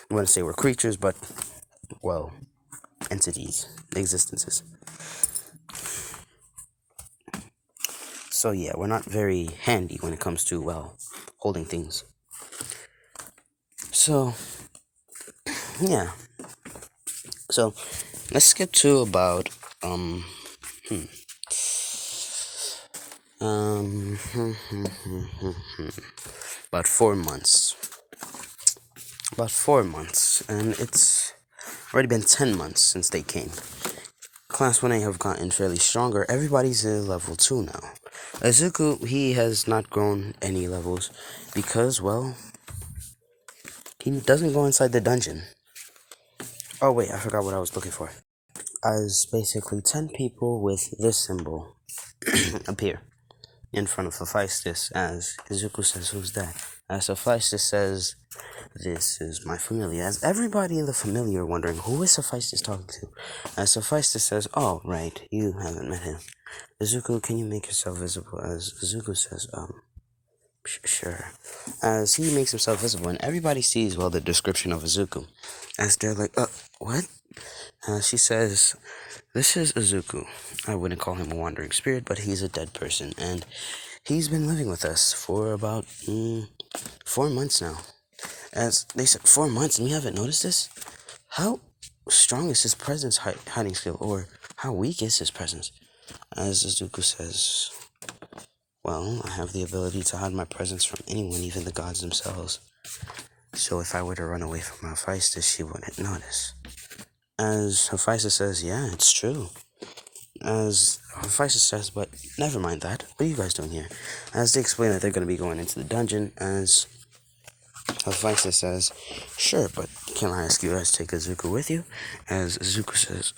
S1: I want to say we're creatures, but, entities, existences. So yeah, we're not very handy when it comes to, holding things. So, yeah. So, let's skip to about, about 4 months. And it's already been 10 months since they came. Class 1A have gotten fairly stronger. Everybody's at level 2 now. Azuku, he has not grown any levels because, he doesn't go inside the dungeon. Oh wait, I forgot what I was looking for. As basically 10 people with this symbol appear in front of Hephaestus, as Azuku says, "Who's that?" As Hephaestus says, "This is my familiar." As everybody in the familiar wondering, who is Hephaestus talking to? As Hephaestus says, "Oh, right, you haven't met him. Azuku, can you make yourself visible?" As Azuku says, sure. As he makes himself visible, and everybody sees, the description of Azuku. As they're like, what? She says, "This is Azuku. I wouldn't call him a wandering spirit, but he's a dead person, and he's been living with us for about 4 months now." As they said, 4 months, and we haven't noticed this? How strong is his presence hiding skill, or how weak is his presence? As Azuku says, "I have the ability to hide my presence from anyone, even the gods themselves. So if I were to run away from Hephaestus, she wouldn't notice." As Hephaestus says, "Yeah, it's true." As Hephaestus says, "But never mind that. What are you guys doing here?" As they explain that they're going to be going into the dungeon, as Hephaestus says, "Sure, but can I ask you guys to take Azuku with you?" As Azuku says,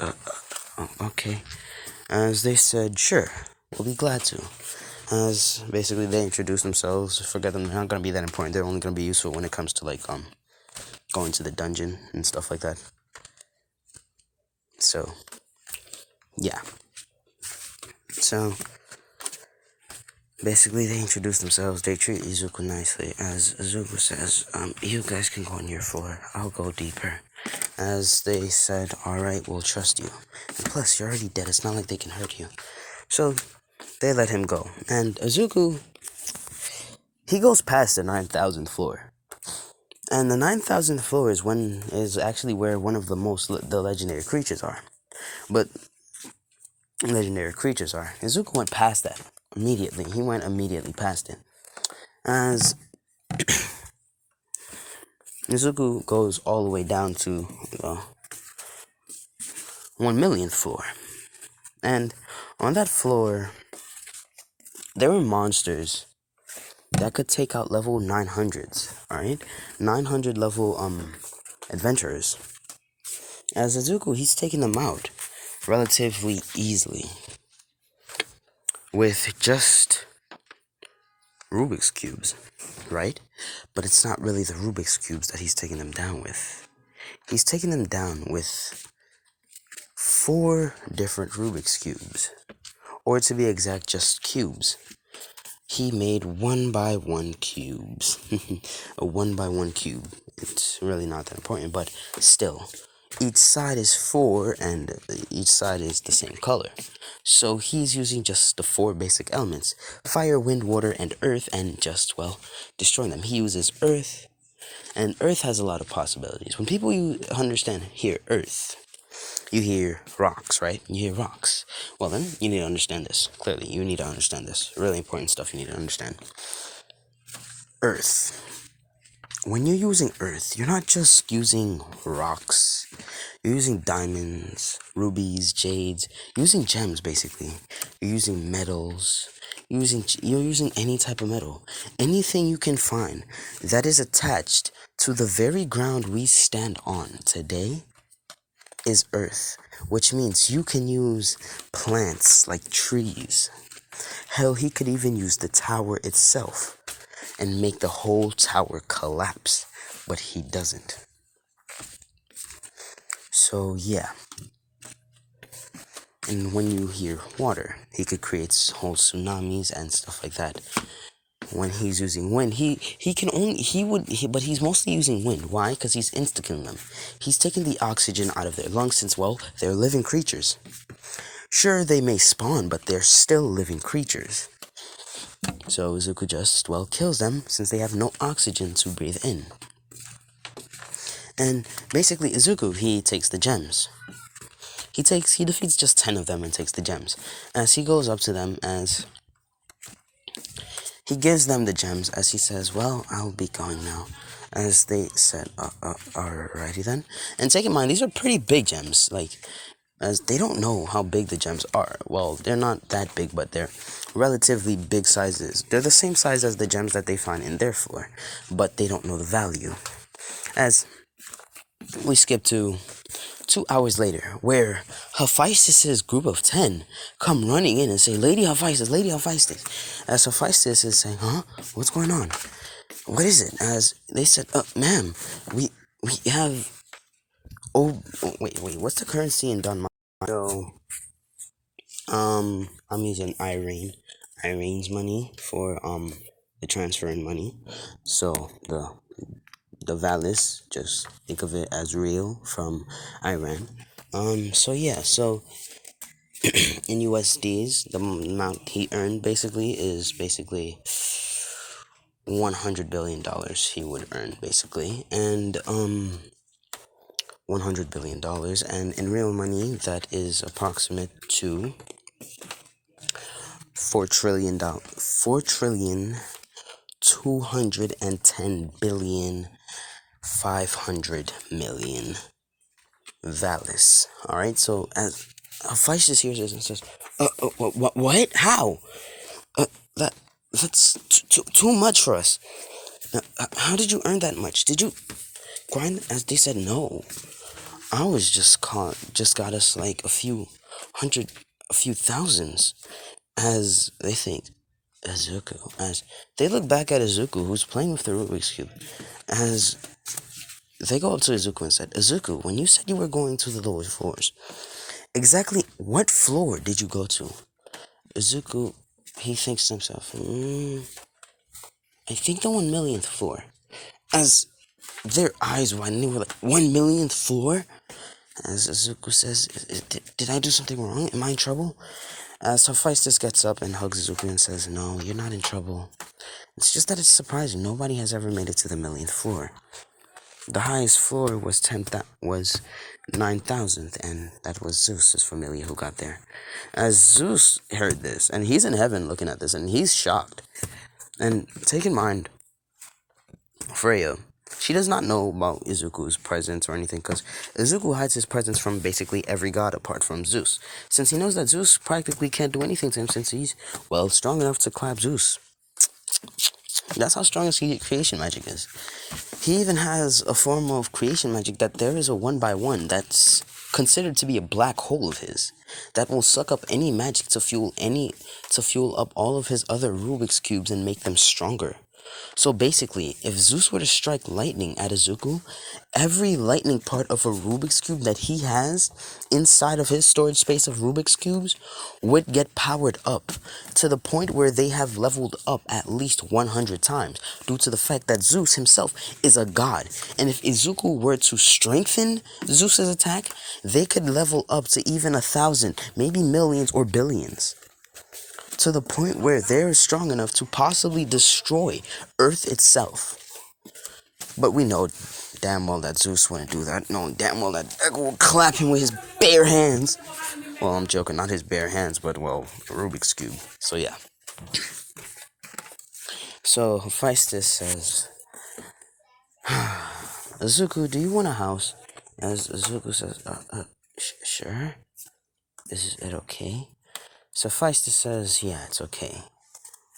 S1: okay. As they said, "Sure, we'll be glad to." As basically they introduce themselves, forget them, they're not going to be that important. They're only going to be useful when it comes to, going to the dungeon and stuff like that. So, yeah. So, basically they introduce themselves, they treat Izuku nicely. As Azuku says, "You guys can go on your floor, I'll go deeper." As they said, "Alright, we'll trust you. And plus, you're already dead, it's not like they can hurt you." So, they let him go. And Azuku, he goes past the 9,000th floor. And the 9,000th floor is actually where one of the legendary creatures are. But Izuku went past that immediately. He went immediately past it. As Azuku goes all the way down to the 1 millionth floor. And on that floor, there were monsters that could take out level 900s, alright? 900 level adventurers. As Azuku, he's taking them out relatively easily with just Rubik's Cubes, right? But it's not really the Rubik's Cubes that he's taking them down with. He's taking them down with 4 different Rubik's Cubes. Or to be exact, just cubes. He made 1x1 cubes. A 1x1 cube. It's really not that important, but still. Each side is 4 and each side is the same color. So he's using just the 4 basic elements. Fire, wind, water, and earth, and just, well, destroying them. He uses earth, and earth has a lot of possibilities. When people hear earth, you hear rocks, right? You hear rocks. Well then, you need to understand this. Clearly, you need to understand this. Really important stuff you need to understand. Earth. When you're using earth, you're not just using rocks. You're using diamonds, rubies, jades. You're using gems, basically. You're using metals. You're using any type of metal. Anything you can find that is attached to the very ground we stand on today is earth, which means you can use plants like trees. Hell, he could even use the tower itself and make the whole tower collapse, but he doesn't. So yeah. And when you hear water, he could create whole tsunamis and stuff like that. When he's using wind, but he's mostly using wind. Why? Because he's insta-killing them. He's taking the oxygen out of their lungs since, well, they're living creatures. Sure, they may spawn, but they're still living creatures. So Azuku just, well, kills them since they have no oxygen to breathe in. And basically, Azuku, he takes the gems. He defeats just 10 of them and takes the gems. As he goes up to them, as he gives them the gems, as he says, well, I'll be going now. As they said, alrighty then. And take in mind, these are pretty big gems. Like, as they don't know how big the gems are. Well, they're not that big, but they're relatively big sizes. They're the same size as the gems that they find in their floor, but they don't know the value. As we skip to 2 hours later, where Hephaestus' group of 10 come running in and say, Lady Hephaestus, Lady Hephaestus. As Hephaestus is saying, huh? What's going on? What is it? As they said, ma'am, we have... Oh, wait, what's the currency in danmachi? So, I'm using Irene's money for, the transferring money. So, the Valis, just think of it as real from Iran. So yeah, so in USDs, the amount he earned is basically $100 billion he would earn, basically. And, $100 billion. And in real money, that is approximate to $4 trillion. 4,210,500,000,000 Valis. Alright, so as Hephaestus hears this and says, what? How? That's too much for us. How did you earn that much? Did you grind? As they said, no. I was just got us like a few thousands. As they think, Azuku. As they look back at Azuku, who's playing with the Rubik's Cube. As they go up to Azuku and said, Azuku, when you said you were going to the lower floors, exactly what floor did you go to? Azuku, he thinks to himself, I think the 1 millionth floor. As their eyes widen, they were like, 1 millionth floor? As Azuku says, did I do something wrong? Am I in trouble? As Hephaestus gets up and hugs Azuku and says, no, you're not in trouble. It's just that it's surprising. Nobody has ever made it to the 1,000,000th floor. The highest floor was 9,000th, and that was Zeus's familia who got there. As Zeus heard this, and he's in heaven looking at this, and he's shocked. And take in mind, Freya, She does not know about Izuku's presence or anything, because Izuku hides his presence from basically every god apart from Zeus, since he knows that Zeus practically can't do anything to him since he's, well, strong enough to clap Zeus. That's how strong his creation magic is. He even has a form of creation magic that there is a 1x1 that's considered to be a black hole of his that will suck up any magic to fuel up all of his other Rubik's cubes and make them stronger. So basically, if Zeus were to strike lightning at Azuku, every lightning part of a Rubik's Cube that he has inside of his storage space of Rubik's Cubes would get powered up to the point where they have leveled up at least 100 times due to the fact that Zeus himself is a god. And if Izuku were to strengthen Zeus's attack, they could level up to even 1,000, maybe millions or billions, to the point where they're strong enough to possibly destroy Earth itself. But we know damn well that Zeus wouldn't do that, knowing damn well that Deku will clap him with his bare hands. Well, I'm joking, not his bare hands, but, well, Rubik's Cube. So, yeah. So, Hephaestus says, Azuku, do you want a house? As Azuku says, sure. Is it okay? So Hephaestus says, yeah, it's okay.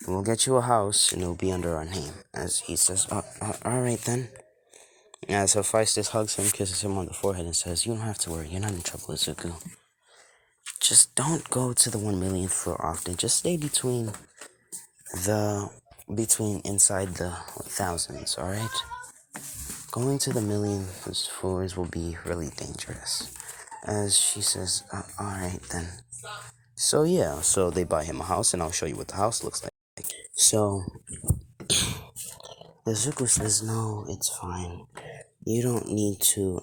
S1: We'll get you a house, and it'll be under our name. As he says, alright then. As Hephaestus hugs him, kisses him on the forehead, and says, you don't have to worry, you're not in trouble, Azuku. Just don't go to the 1 millionth floor often. Just stay between inside the thousands, alright? Going to the millionth floors will be really dangerous. As she says, alright then. So yeah, so they buy him a house, and I'll show you what the house looks like. So, Azuku says, no, it's fine. You don't need to,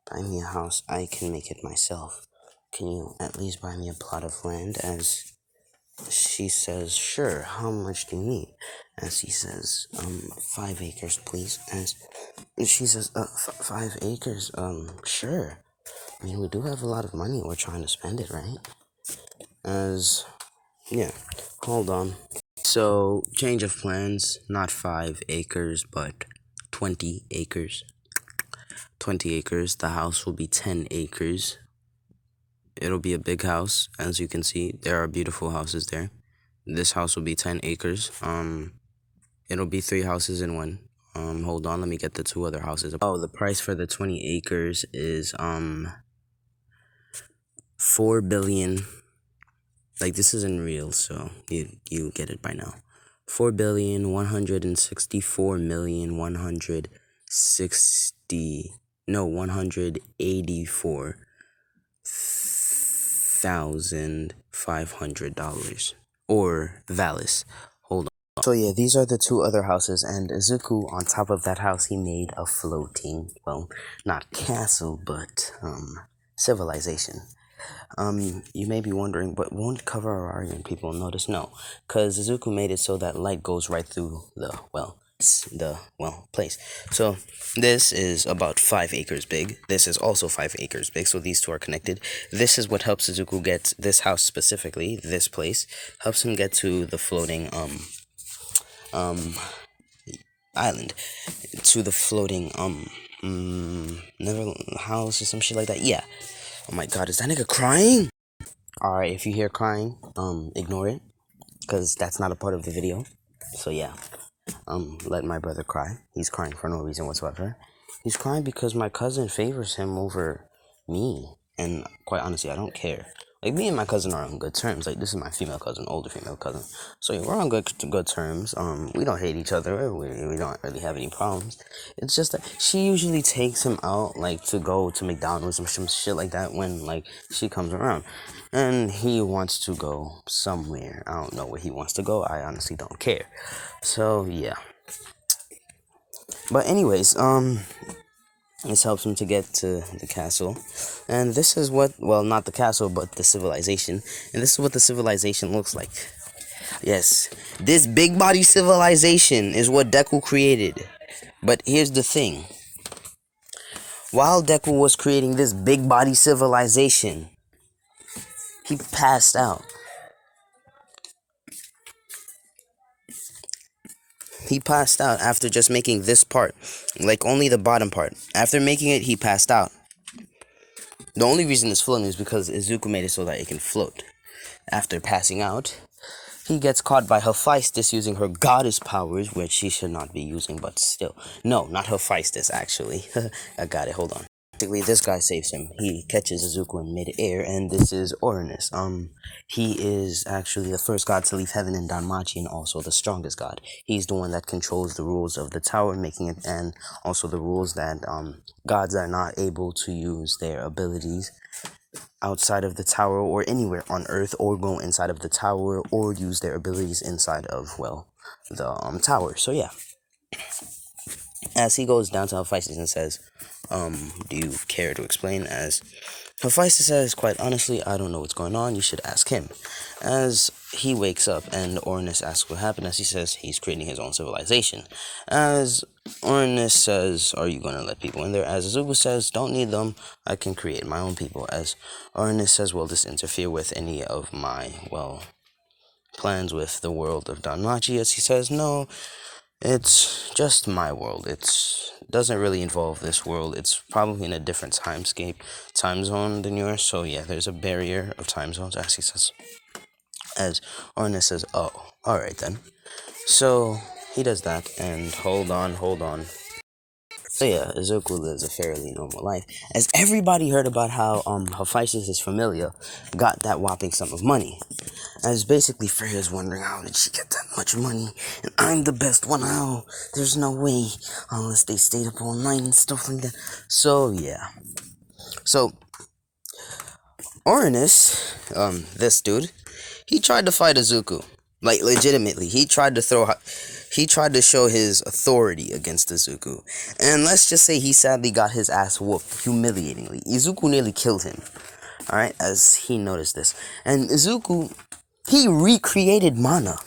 S1: buy me a house. I can make it myself. Can you at least buy me a plot of land? As she says, sure, how much do you need? As he says, 5 acres, please. As she says, 5 acres, sure. I mean, we do have a lot of money. We're trying to spend it, right? As, yeah, hold on. So, change of plans, not 5 acres, but 20 acres. 20 acres, the house will be 10 acres. It'll be a big house, as you can see. There are beautiful houses there. This house will be 10 acres. It'll be 3 houses in one. Hold on, let me get the 2 other houses. Oh, the price for the 20 acres is, 4 billion. Like, this isn't real, so you get it by now. 184,500,500 or Valis. Hold on. So yeah, these are the 2 other houses, and Azuku, on top of that house, he made a floating, well, not castle, but civilization. You may be wondering, but won't cover our and people notice? No, because Azuku made it so that light goes right through the place. So this is about 5 acres big. This is also 5 acres big, so these 2 are connected. This is what helps Azuku get this house specifically, this place, helps him get to the floating, island, to the floating, never house or some shit like that. Yeah. Oh my god, is that nigga crying? Alright, if you hear crying, ignore it, because that's not a part of the video. So yeah, let my brother cry. He's crying for no reason whatsoever. He's crying because my cousin favors him over me, and quite honestly, I don't care. Like, me and my cousin are on good terms. Like, this is my female cousin, older female cousin. So yeah, we're on good terms. We don't hate each other. We don't really have any problems. It's just that she usually takes him out, like, to go to McDonald's or some shit like that when, like, she comes around. And he wants to go somewhere. I don't know where he wants to go. I honestly don't care. So yeah. But anyways, this helps him to get to the castle. And this is what, well, not the castle, but the civilization. And this is what the civilization looks like. Yes, this big body civilization is what Deku created. But here's the thing. While Deku was creating this big body civilization, he passed out. he passed out after just making this part, like only the bottom part. After making it, he passed out. The only reason it's floating is because Izuku made it so that it can float. After passing out, he gets caught by Hephaestus using her goddess powers, which she should not be using, but still. No, not Hephaestus, actually. I got it, hold on. Basically, this guy saves him. He catches Azuku in mid-air, and this is Uranus. He is actually the first god to leave heaven in danmachi, and also the strongest god. He's the one that controls the rules of the tower, making it, and also the rules that gods are not able to use their abilities outside of the tower or anywhere on Earth, or go inside of the tower, or use their abilities inside of, well, the tower. So yeah. As he goes down to Hephaestus and says, do you care to explain? As Hephaestus says, quite honestly, I don't know what's going on, you should ask him. As he wakes up and Uranus asks what happened, as he says he's creating his own civilization. As Uranus says, are you going to let people in there? As Azuku says, don't need them, I can create my own people. As Uranus says, will this interfere with any of my, well, plans with the world of danmachi? As he says, no, it's just my world. It doesn't really involve this world. It's probably in a different time zone than yours. So yeah, there's a barrier of time zones, as he says. As Uranus says, oh, alright then. So he does that, and hold on. So yeah, Azuku lives a fairly normal life, as everybody heard about how Hephaestus' familia got that whopping sum of money. As basically Freya's wondering, how did she get that much money? And I'm the best one, how? There's no way, unless they stayed up all night and stuff like that. So yeah. So Uranus, this dude, he tried to fight Azuku. Like, legitimately, he tried to show his authority against Azuku. And let's just say he sadly got his ass whooped, humiliatingly. Izuku nearly killed him. Alright, as he noticed this. And Izuku, he recreated mana.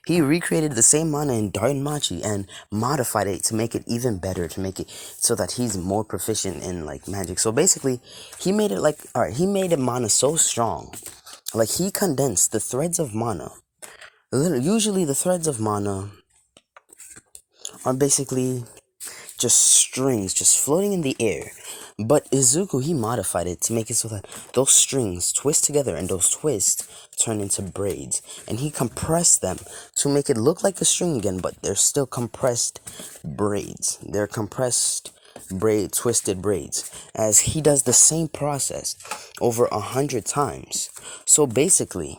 S1: He recreated the same mana in danmachi and modified it to make it even better, to make it so that he's more proficient in, like, magic. So basically, he made it like, alright, he made a mana so strong. Like, he condensed the threads of mana. Usually the threads of mana are basically just strings just floating in the air. But Izuku, he modified it to make it so that those strings twist together and those twists turn into braids. And he compressed them to make it look like a string again, but they're still compressed braids. They're compressed twisted braids. As he does the same process over 100 times. So basically,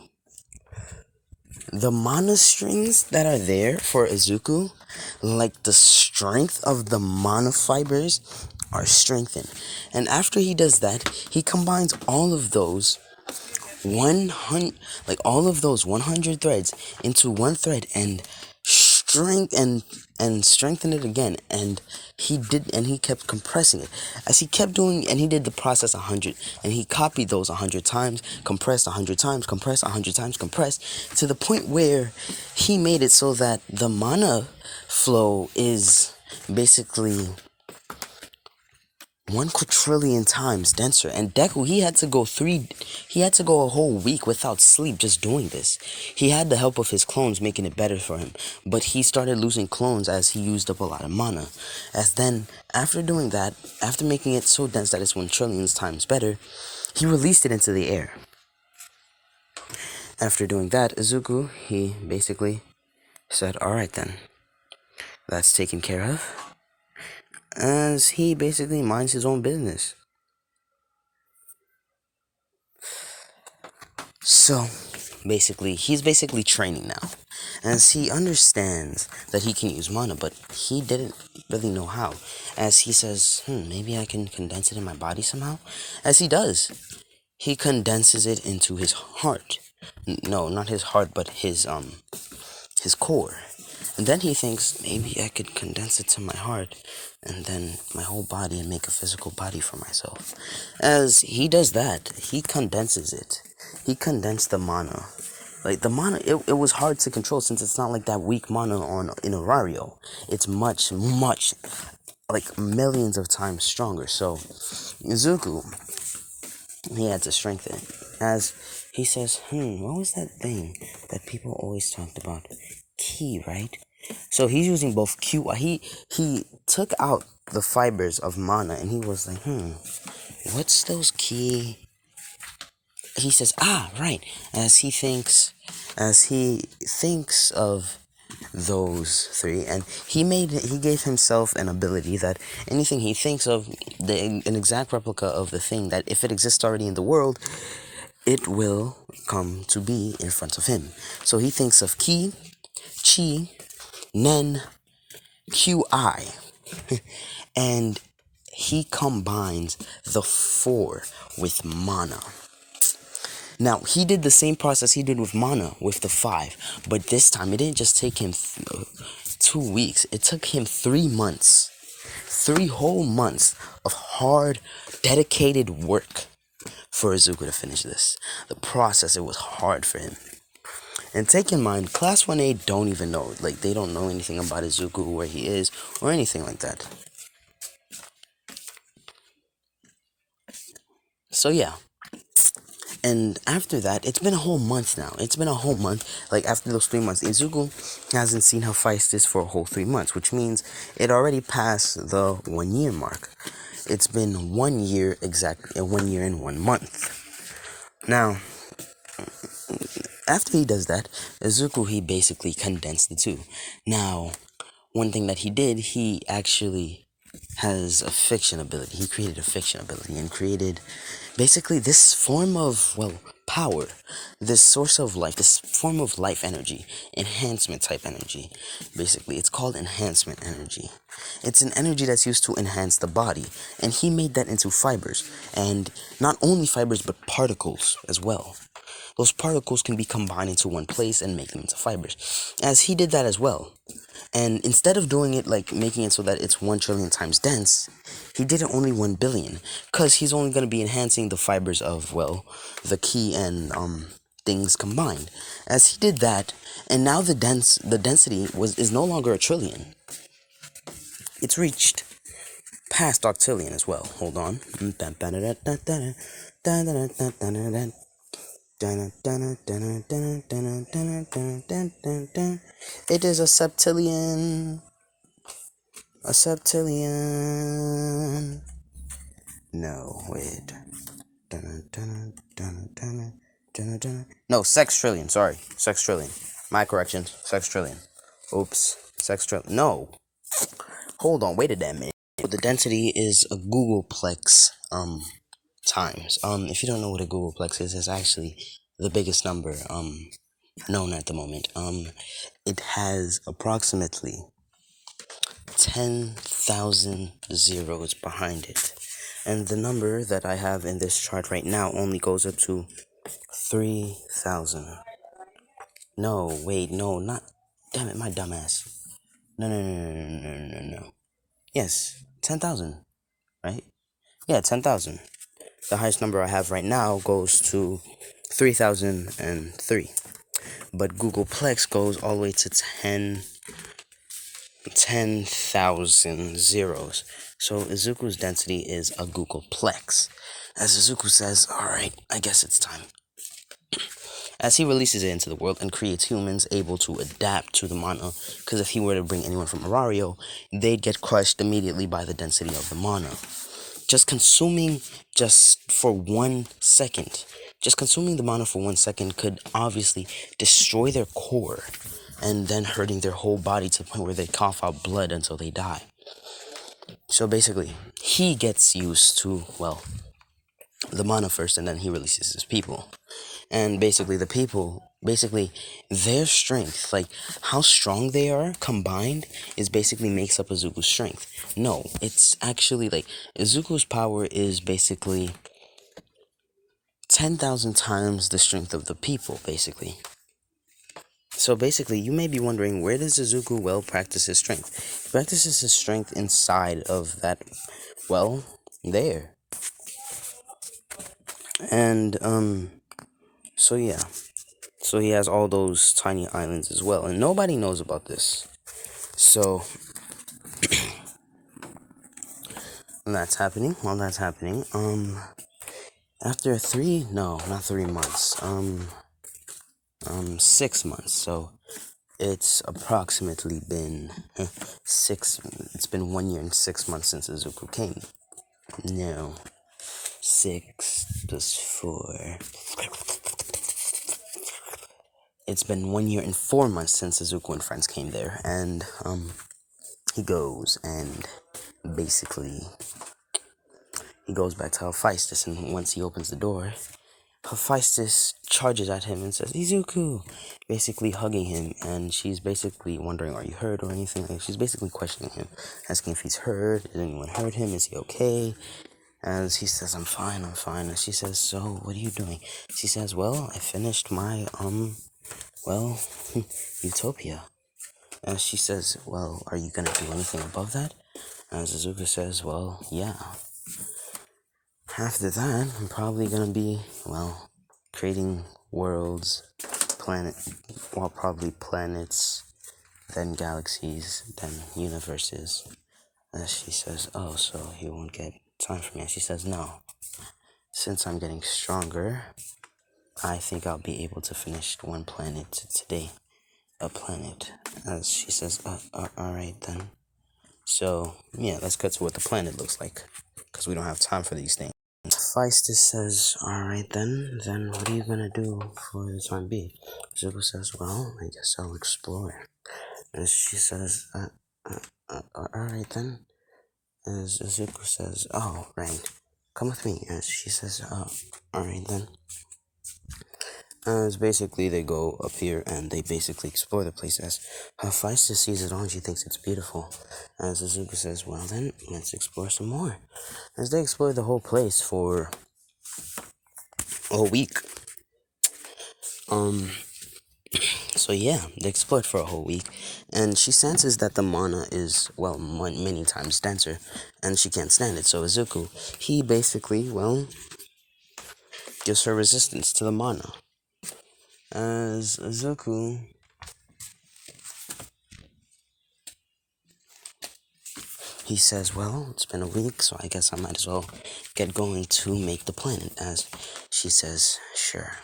S1: the mana strings that are there for Azuku, like the strength of the mana fibers, are strengthened. And after he does that, he combines all of those 100 threads into one thread and strengthen it again. And he kept compressing it as he kept doing, and he did the process 100, and he copied those 100 times, compressed 100 times, compressed 100 times, compressed to the point where he made it so that the mana flow is basically 1 quadrillion times denser. And Deku, he had to go a whole week without sleep just doing this. He had the help of his clones making it better for him, but he started losing clones as he used up a lot of mana. As then, after doing that, after making it so dense that it's 1 trillion times better, he released it into the air. After doing that, Azuku, he basically said, alright then, that's taken care of. As he basically minds his own business. So, basically, he's basically training now. As he understands that he can use mana, but he didn't really know how. As he says, maybe I can condense it in my body somehow. As he does, he condenses it into his heart. No, not his heart, but his core. And then he thinks, maybe I could condense it to my heart, and then my whole body, and make a physical body for myself. As he does that, he condenses it. He condensed the mana. Like, the mana, it was hard to control, since it's not like that weak mana in Orario. It's much, like, millions of times stronger. So, Izuku, he had to strengthen it. As he says, what was that thing that people always talked about? Ki, right? So he's using both Q. He took out the fibers of mana, and he was like, what's those key? He says, right. As he thinks of those three, and he gave himself an ability that anything he thinks of, an exact replica of the thing, that if it exists already in the world, it will come to be in front of him. So he thinks of Ki, Chi, Nen, QI, and he combines the four with mana. Now, he did the same process he did with mana with the 5, but this time it didn't just take him 2 weeks, it took him 3 months. 3 whole months of hard, dedicated work for Azuku to finish this. The process, it was hard for him. And take in mind, Class 1A don't even know, like, they don't know anything about Azuku, where he is, or anything like that. So yeah. And after that, it's been a whole month now. It's been a whole month. Like, after those 3 months, Izuku hasn't seen her Feistis for a whole 3 months, which means it already passed the 1 year mark. It's been 1 year exactly, 1 year and 1 month. Now, after he does that, Izuku, he basically condensed the two. Now, one thing that he did, he actually has a fiction ability. He created a fiction ability and created basically this form of, power, this source of life, this form of life energy, enhancement type energy. Basically, it's called enhancement energy. It's an energy that's used to enhance the body, and he made that into fibers, and not only fibers but particles as well. Those particles can be combined into one place and make them into fibers, as he did that as well. And instead of doing it, like, making it so that it's 1 trillion times dense, he did it only 1 billion, because he's only going to be enhancing the fibers of, the key and things combined. As he did that, and now the density is no longer 1 trillion. It's reached past octillion as well. Hold on. It is a septillion. A septillion. No, wait. No, sextrillion. Sorry, sextrillion. My correction. Sextrillion. Oops. Sextrillion. No. Hold on. Wait a damn minute. The density is a Googleplex times. If you don't know what a Googleplex is, it's actually the biggest number known at the moment. It has approximately 10,000 zeros behind it. And the number that I have in this chart right now only goes up to 3,000. No, wait, no, not. Damn it, my dumbass. No. Yes, 10,000, right? Yeah, 10,000. The highest number I have right now goes to 3,003. But Googleplex goes all the way to 10,000 zeros. So Izuku's density is a Googleplex. As Izuku says, alright, I guess it's time. As he releases it into the world and creates humans able to adapt to the mana, because if he were to bring anyone from Arario, they'd get crushed immediately by the density of the mana. Consuming the mana for 1 second could obviously destroy their core, and then hurting their whole body to the point where they cough out blood until they die. So basically, he gets used to, the mana first, and then he releases his people. And basically, the people, their strength, like, how strong they are combined, is basically makes up Izuku's strength. No, it's actually, Izuku's power is basically 10,000 times the strength of the people, basically. So basically, you may be wondering, where does Azuku practice his strength? He practices his strength inside of that, there. And, so yeah. So he has all those tiny islands as well, and nobody knows about this. So, while that's happening, after 3 months, 6 months, so it's approximately been it's been 1 year and 6 months since Azuku came. No. 6 plus 4. It's been 1 year and 4 months since Azuku and friends came there, and he goes and basically he goes back to Hephaestus, and once he opens the door, Hephaestus charges at him and says, Izuku! Basically hugging him, and she's basically wondering, are you hurt or anything? Like, she's basically questioning him, asking if he's hurt, did anyone hurt him, is he okay? As he says, I'm fine. And she says, so, what are you doing? She says, well, I finished my, utopia. As she says, well, are you gonna do anything above that? As Azuka says, well, yeah. After that, I'm probably gonna be, well, creating worlds, probably planets, then galaxies, then universes. As she says, oh, so you won't get time for me. And she says, no. Since I'm getting stronger, I think I'll be able to finish one planet today. A planet. As she says, alright then. So, yeah, let's cut to what the planet looks like, because we don't have time for these things. Hephaestus says, alright then what are you gonna do for the time being? Zuko says, well, I guess I'll explore. As she says, alright then. As Azuku says, oh, right, come with me. As she says, alright then. As basically they go up here and they basically explore the place. As Hephaestus sees it all and she thinks it's beautiful. As Azuku says, well then, let's explore some more. As they explore the whole place for a whole week. So yeah, they explored for a whole week, and she senses that the mana is, well, many times denser, and she can't stand it. So Azuku, he basically, well, gives her resistance to the mana. As Azuku, he says, well, it's been a week, so I guess I might as well get going to make the planet. As she says, sure.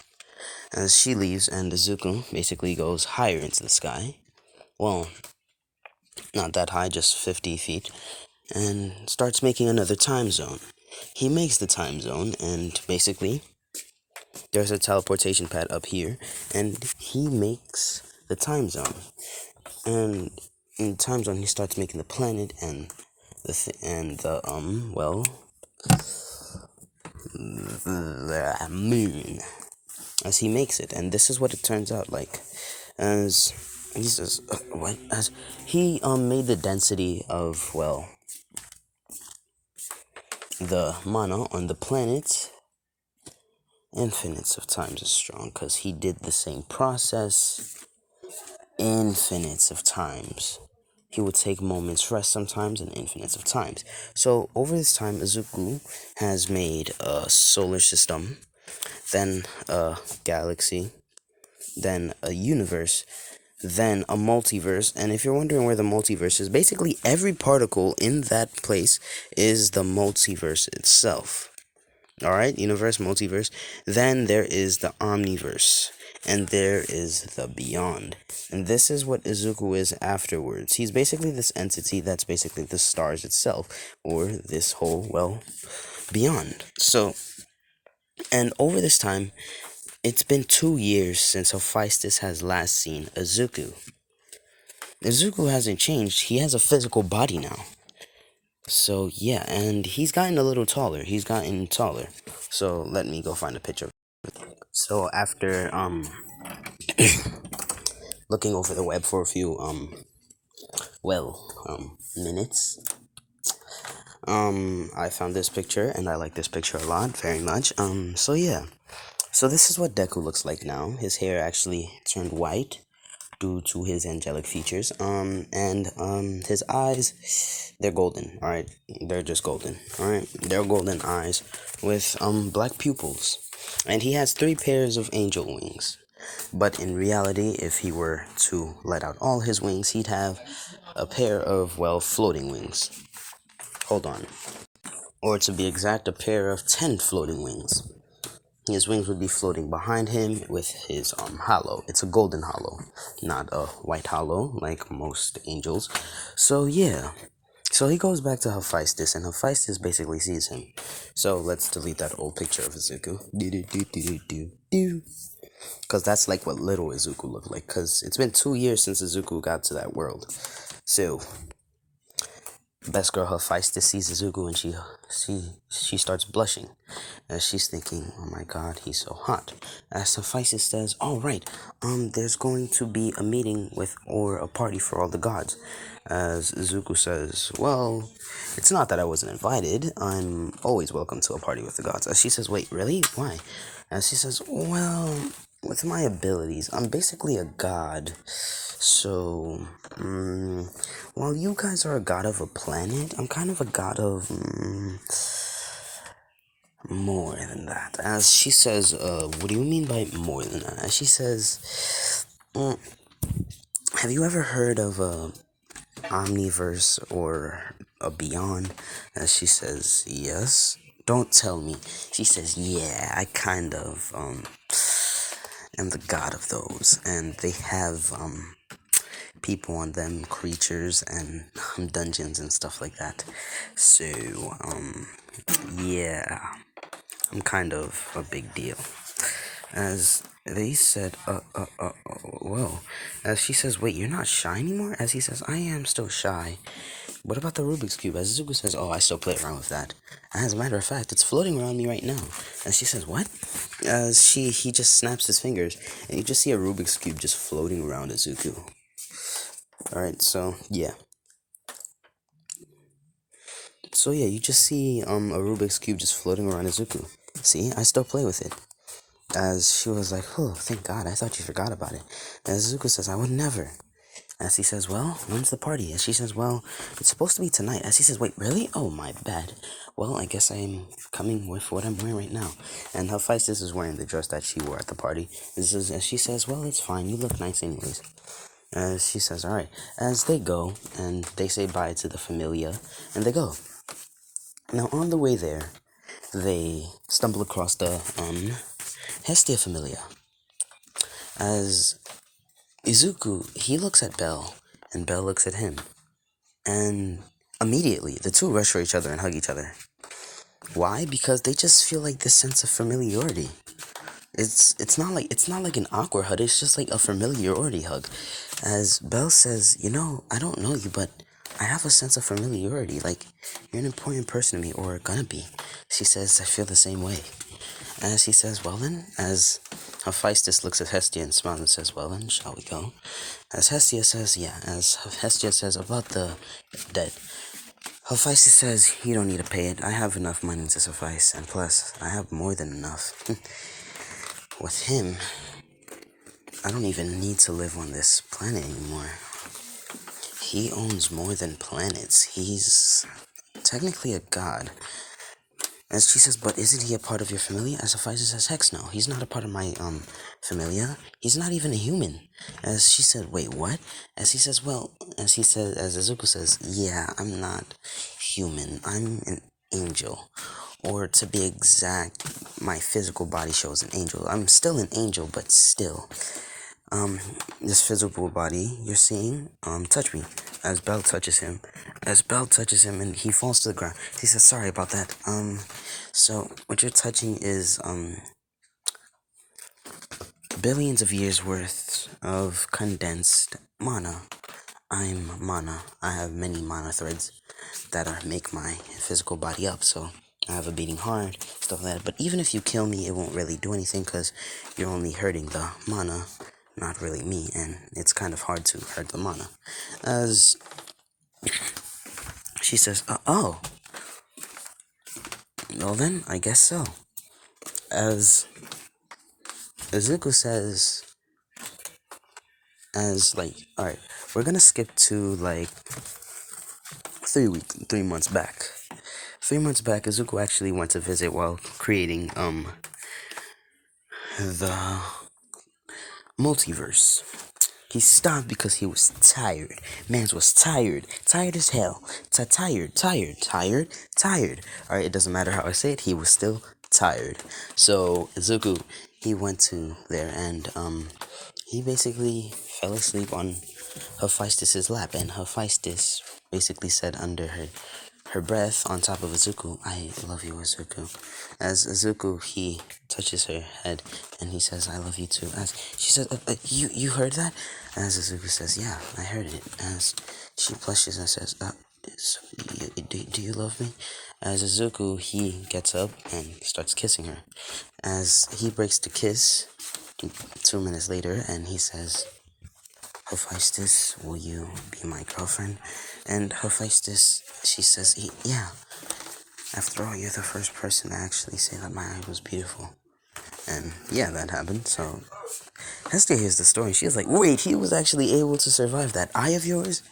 S1: As she leaves, and Azuku basically goes higher into the sky. Well, not that high, just 50 feet. And starts making another time zone. He makes the time zone, and basically, there's a teleportation pad up here, and he makes the time zone. And in the time zone, he starts making the planet and the moon as he makes it. And this is what it turns out like. As he says, what? As he made the density of, well, the mana on the planet infinites of times as strong, because he did the same process infinites of times. He would take moments rest sometimes and infinites of times. So over this time, Azuku has made a solar system, then a galaxy, then a universe, then a multiverse. And if you're wondering where the multiverse is, basically every particle in that place is the multiverse itself. Alright, universe, multiverse. Then there is the omniverse. And there is the beyond. And this is what Azuku is afterwards. He's basically this entity that's basically the stars itself. Or this whole, well, beyond. So, and over this time, it's been 2 years since Hephaestus has last seen Azuku. Azuku hasn't changed. He has a physical body now. So, yeah, and he's gotten a little taller. So, let me go find a picture. So, after, looking over the web for a few, minutes, I found this picture, and I like this picture a lot, very much. So, yeah. So, this is what Deku looks like now. His hair actually turned white due to his angelic features. His eyes, they're golden, alright? They're just golden, alright? They're golden eyes with, black pupils. And he has 3 pairs of angel wings. But in reality, if he were to let out all his wings, he'd have a pair of, well, floating wings. Hold on. Or to be exact, a pair of 10 floating wings. his wings would be floating behind him with his hollow. It's a golden hollow, not a white hollow like most angels. So yeah. So he goes back to Hephaestus, and Hephaestus basically sees him. So let's delete that old picture of Azuku. Because that's like what little Azuku looked like. Because it's been 2 years since Azuku got to that world. So best girl Hephaestus sees Azuku, and she starts blushing as she's thinking, oh my god, he's so hot. As Hephaestus says, all right, there's going to be a meeting with or a party for all the gods. As Azuku says, well, it's not that I wasn't invited. I'm always welcome to a party with the gods. As she says, wait, really? Why? As she says, well, with my abilities, I'm basically a god. So, while you guys are a god of a planet, I'm kind of a god of more than that. As she says, what do you mean by more than that? As she says, have you ever heard of a omniverse or a beyond? As she says, yes. Don't tell me. She says, yeah, I kind of am the god of those, and they have people on them, creatures and dungeons and stuff like that. So yeah, I'm kind of a big deal. As they said, well, as she says, wait, you're not shy anymore? As he says, I am still shy. What about the Rubik's Cube? As Azuku says, oh, I still play around with that. As a matter of fact, it's floating around me right now. As she says, what? As he just snaps his fingers, and you just see a Rubik's Cube just floating around Azuku. Alright, so, yeah. So, yeah, you just see a Rubik's Cube just floating around Azuku. See, I still play with it. As she was like, oh, thank God, I thought you forgot about it. As Azuku says, I would never. As he says, well, when's the party? As she says, well, it's supposed to be tonight. As he says, wait, really? Oh, my bad. Well, I guess I'm coming with what I'm wearing right now. And Hephaestus is wearing the dress that she wore at the party. As she says, well, it's fine. You look nice anyways. As she says, alright. As they go, and they say bye to the Familia, and they go. Now, on the way there, they stumble across the, Hestia Familia. As Izuku, he looks at Belle, and Belle looks at him. And immediately, the two rush for each other and hug each other. Why? Because they just feel like this sense of familiarity. It's not like an awkward hug, it's just like a familiarity hug. As Belle says, you know, I don't know you, but I have a sense of familiarity, like, you're an important person to me, or gonna be. She says, I feel the same way. As he says, well then, as Hephaestus looks at Hestia and smiles and says, well then, shall we go? As Hestia says, yeah, as Hestia says about the dead. Hephaestus says, you don't need to pay it, I have enough money to suffice, and plus, I have more than enough. With him, I don't even need to live on this planet anymore. He owns more than planets. He's technically a god. As she says, but isn't he a part of your familia? As Hephaestus says, heck no, he's not a part of my, familia. He's not even a human. As she said, wait, what? As he says, well, as Azuku says, yeah, I'm not human. I'm an angel. Or to be exact, my physical body shows an angel. I'm still an angel, but still. This physical body you're seeing, touch me. As Belle touches him. As Belle touches him and he falls to the ground. He says, sorry about that. So what you're touching is, billions of years worth of condensed mana. I'm mana. I have many mana threads that make my physical body up, so I have a beating heart, stuff like that. But even if you kill me, it won't really do anything because you're only hurting the mana, not really me, and it's kind of hard to hurt the mana. As she says, oh, well then, I guess so. As Azuku says, alright, we're gonna skip to, 3 months back. 3 months back, Azuku actually went to visit while creating, the multiverse. He stopped because he was tired. Mans was tired. Tired as hell. Tired. Alright, it doesn't matter how I say it, he was still tired. So Azuku, he went to there and he basically fell asleep on Hephaestus's lap, and Hephaestus basically said under her breath on top of Azuku, "I love you, Azuku." As Azuku, he touches her head and he says, "I love you too." As she says, "You heard that?" As Azuku says, "Yeah, I heard it." As she blushes and says, "Do you love me?" As Azuku, he gets up and starts kissing her. As he breaks the kiss 2 minutes later, and he says, "Hephaestus, will you be my girlfriend?" And Hephaestus, she says, "Yeah. After all, you're the first person to actually say that my eye was beautiful." And yeah, that happened. So Hestia hears the story. She's like, "Wait, he was actually able to survive that eye of yours?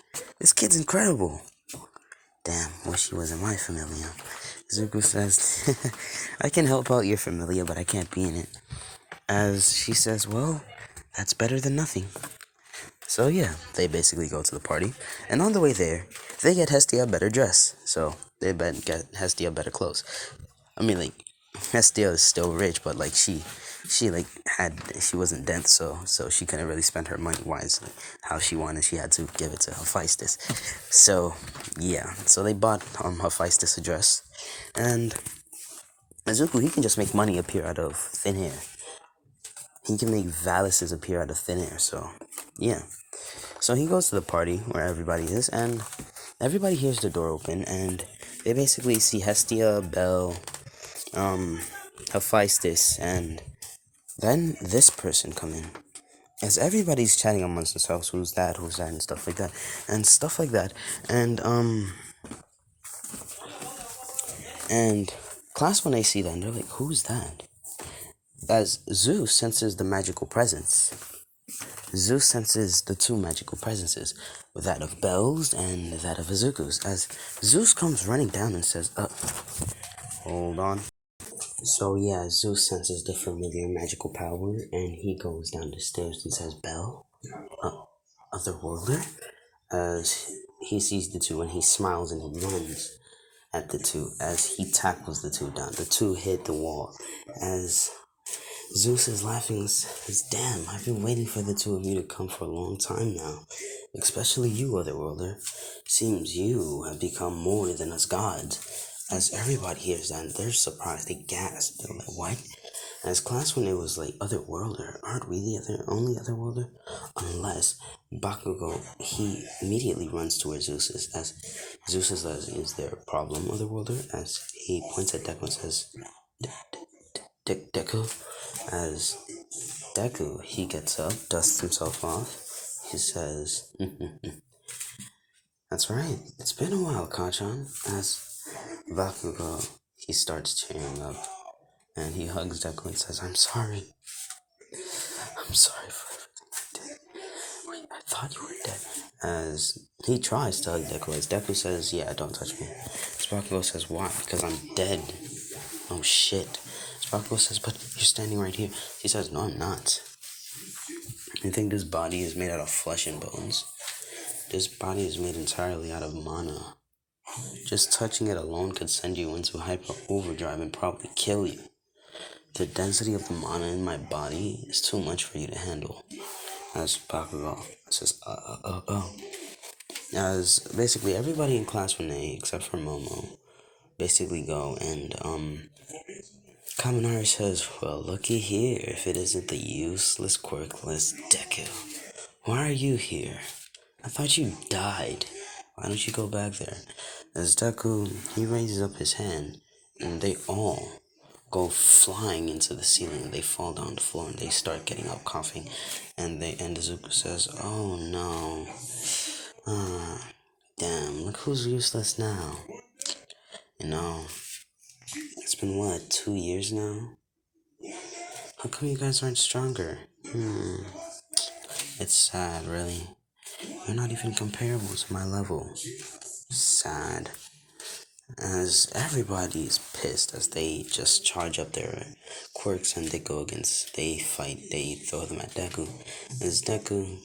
S1: This kid's incredible." Damn, wish he was in my familia. Zuko says, "I can help out your familia, but I can't be in it." As she says, "Well, that's better than nothing." So yeah, they basically go to the party, and on the way there, they get Hestia a better dress. So they get Hestia better clothes. I mean, like, Hestia is still rich, but like she wasn't dense, so she couldn't really spend her money wisely how she wanted. She had to give it to Hephaestus. So yeah, so they bought Hephaestus a dress, and Azuku, he can just make money appear out of thin air. He can make valises appear out of thin air. So yeah. So he goes to the party where everybody is, and everybody hears the door open, and they basically see Hestia, Belle, Hephaestus, and then this person come in. As everybody's chatting amongst themselves, who's that, and stuff like that, and class when they see that, and they're like, "Who's that?" As Zeus senses the magical presence. Zeus senses the two magical presences, that of Belle's and that of Azuku's, as Zeus comes running down and says, hold on. So yeah, Zeus senses the familiar magical power, and he goes down the stairs and says, "Belle, Otherworlder?" As he sees the two, and he smiles and he runs at the two as he tackles the two down. The two hit the wall. As Zeus is laughing and says, "Damn, I've been waiting for the two of you to come for a long time now. Especially you, Otherworlder. Seems you have become more than us gods." As everybody hears that, and they're surprised, they gasp. They're like, "What?" As class when it was like, "Otherworlder? Aren't we the only Otherworlder?" Unless Bakugou, he immediately runs to where Zeus is. As Zeus says, "Is there a problem, Otherworlder?" As he points at Deku and says, Deku. As Deku, he gets up, dusts himself off. He says, "That's right. It's been a while, Kachan." As Bakugou, he starts cheering up, and he hugs Deku and says, "I'm sorry. I'm sorry for everything I did. Wait, I thought you were dead." As he tries to hug Deku, as Deku says, "Yeah, don't touch me." As Bakugou says, "Why?" "Because I'm dead." "Oh shit." Bakugou says, "But you're standing right here." He says, "No, I'm not. You think this body is made out of flesh and bones? This body is made entirely out of mana. Just touching it alone could send you into hyper overdrive and probably kill you. The density of the mana in my body is too much for you to handle." As Bakugou says, oh. As basically everybody in class Renee, except for Momo, basically go, and Kaminari says, "Well, looky here, if it isn't the useless, quirkless Deku. Why are you here? I thought you died. Why don't you go back there?" As Deku, he raises up his hand, and they all go flying into the ceiling. They fall down the floor, and they start getting up coughing, and Azuku says, "Oh no. Damn, look who's useless now. You know, it's been what, 2 years now? How come you guys aren't stronger? It's sad, really. You're not even comparable to my level. Sad." As everybody is pissed as they just charge up their quirks and they fight, they throw them at Deku. As Deku,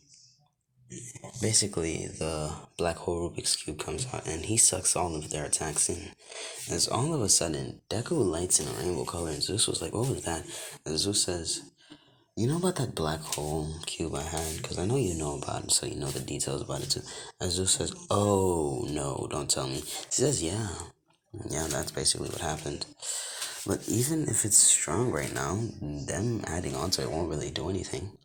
S1: Basically, the black hole Rubik's Cube comes out and he sucks all of their attacks in. As all of a sudden, Deku lights in a rainbow color, and Zeus was like, "What was that?" And Zeus says, "You know about that black hole cube I had? Because I know you know about it, so you know the details about it too." And Zeus says, "Oh, no, don't tell me." He says, "Yeah. Yeah, that's basically what happened. But even if it's strong right now, them adding onto it won't really do anything.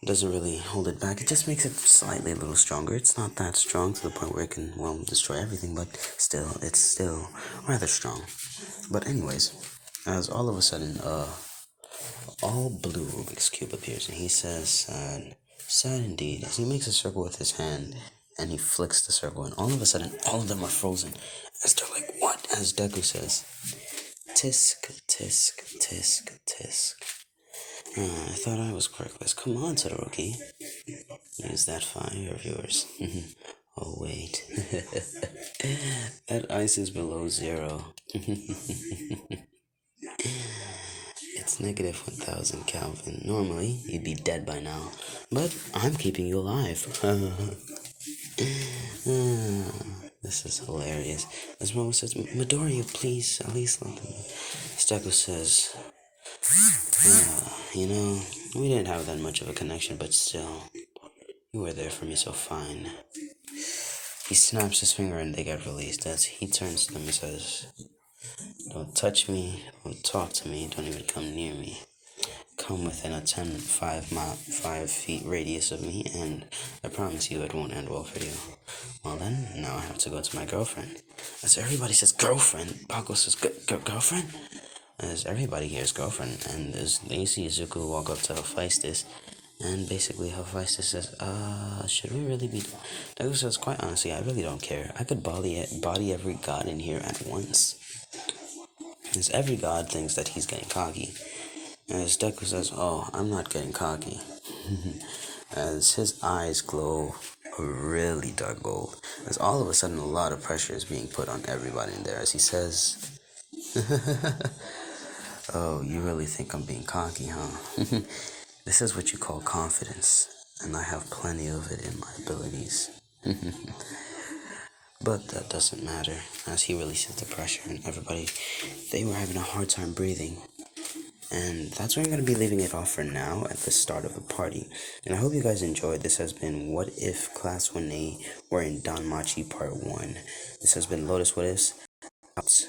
S1: It doesn't really hold it back. It just makes it slightly a little stronger. It's not that strong to the point where it can, well, destroy everything, but still, it's still rather strong." But anyways, as all of a sudden, all blue Rubik's Cube appears, and he says, "Sad, sad indeed," as he makes a circle with his hand, and he flicks the circle, and all of a sudden, all of them are frozen, as they're like, "What?" As Deku says, "Tisk, tisk, tisk, tisk." I thought I was quirkless. Come on, Todoroki. Use that fire of yours. Oh, wait. That ice is below 0. It's negative 1000 Kelvin. Normally, you'd be dead by now. But I'm keeping you alive. This is hilarious. As Momo says, "Midoriya, please, at least let them." Deku says, "You know, we didn't have that much of a connection, but still, you were there for me so fine." He snaps his finger and they get released as he turns to them and says, "Don't touch me, don't talk to me, don't even come near me. Come within a 5 feet radius of me, and I promise you it won't end well for you." Well then, now I have to go to my girlfriend. As everybody says girlfriend, Paco says girlfriend? As everybody hears girlfriend, and as they see Azuku walk up to Hephaestus, and basically Hephaestus says, should we really be... Deku says, "Quite honestly, I really don't care. I could body every god in here at once." As every god thinks that he's getting cocky. As Deku says, "Oh, I'm not getting cocky." As his eyes glow a really dark gold. As all of a sudden a lot of pressure is being put on everybody in there. As he says, "Oh, you really think I'm being cocky, huh? This is what you call confidence, and I have plenty of it in my abilities." But that doesn't matter, as he releases the pressure, and everybody, they were having a hard time breathing. And that's where I'm going to be leaving it off for now at the start of the party. And I hope you guys enjoyed. This has been What If Class 1A. We're in danmachi Part 1. This has been Lotus What Ifs. Out.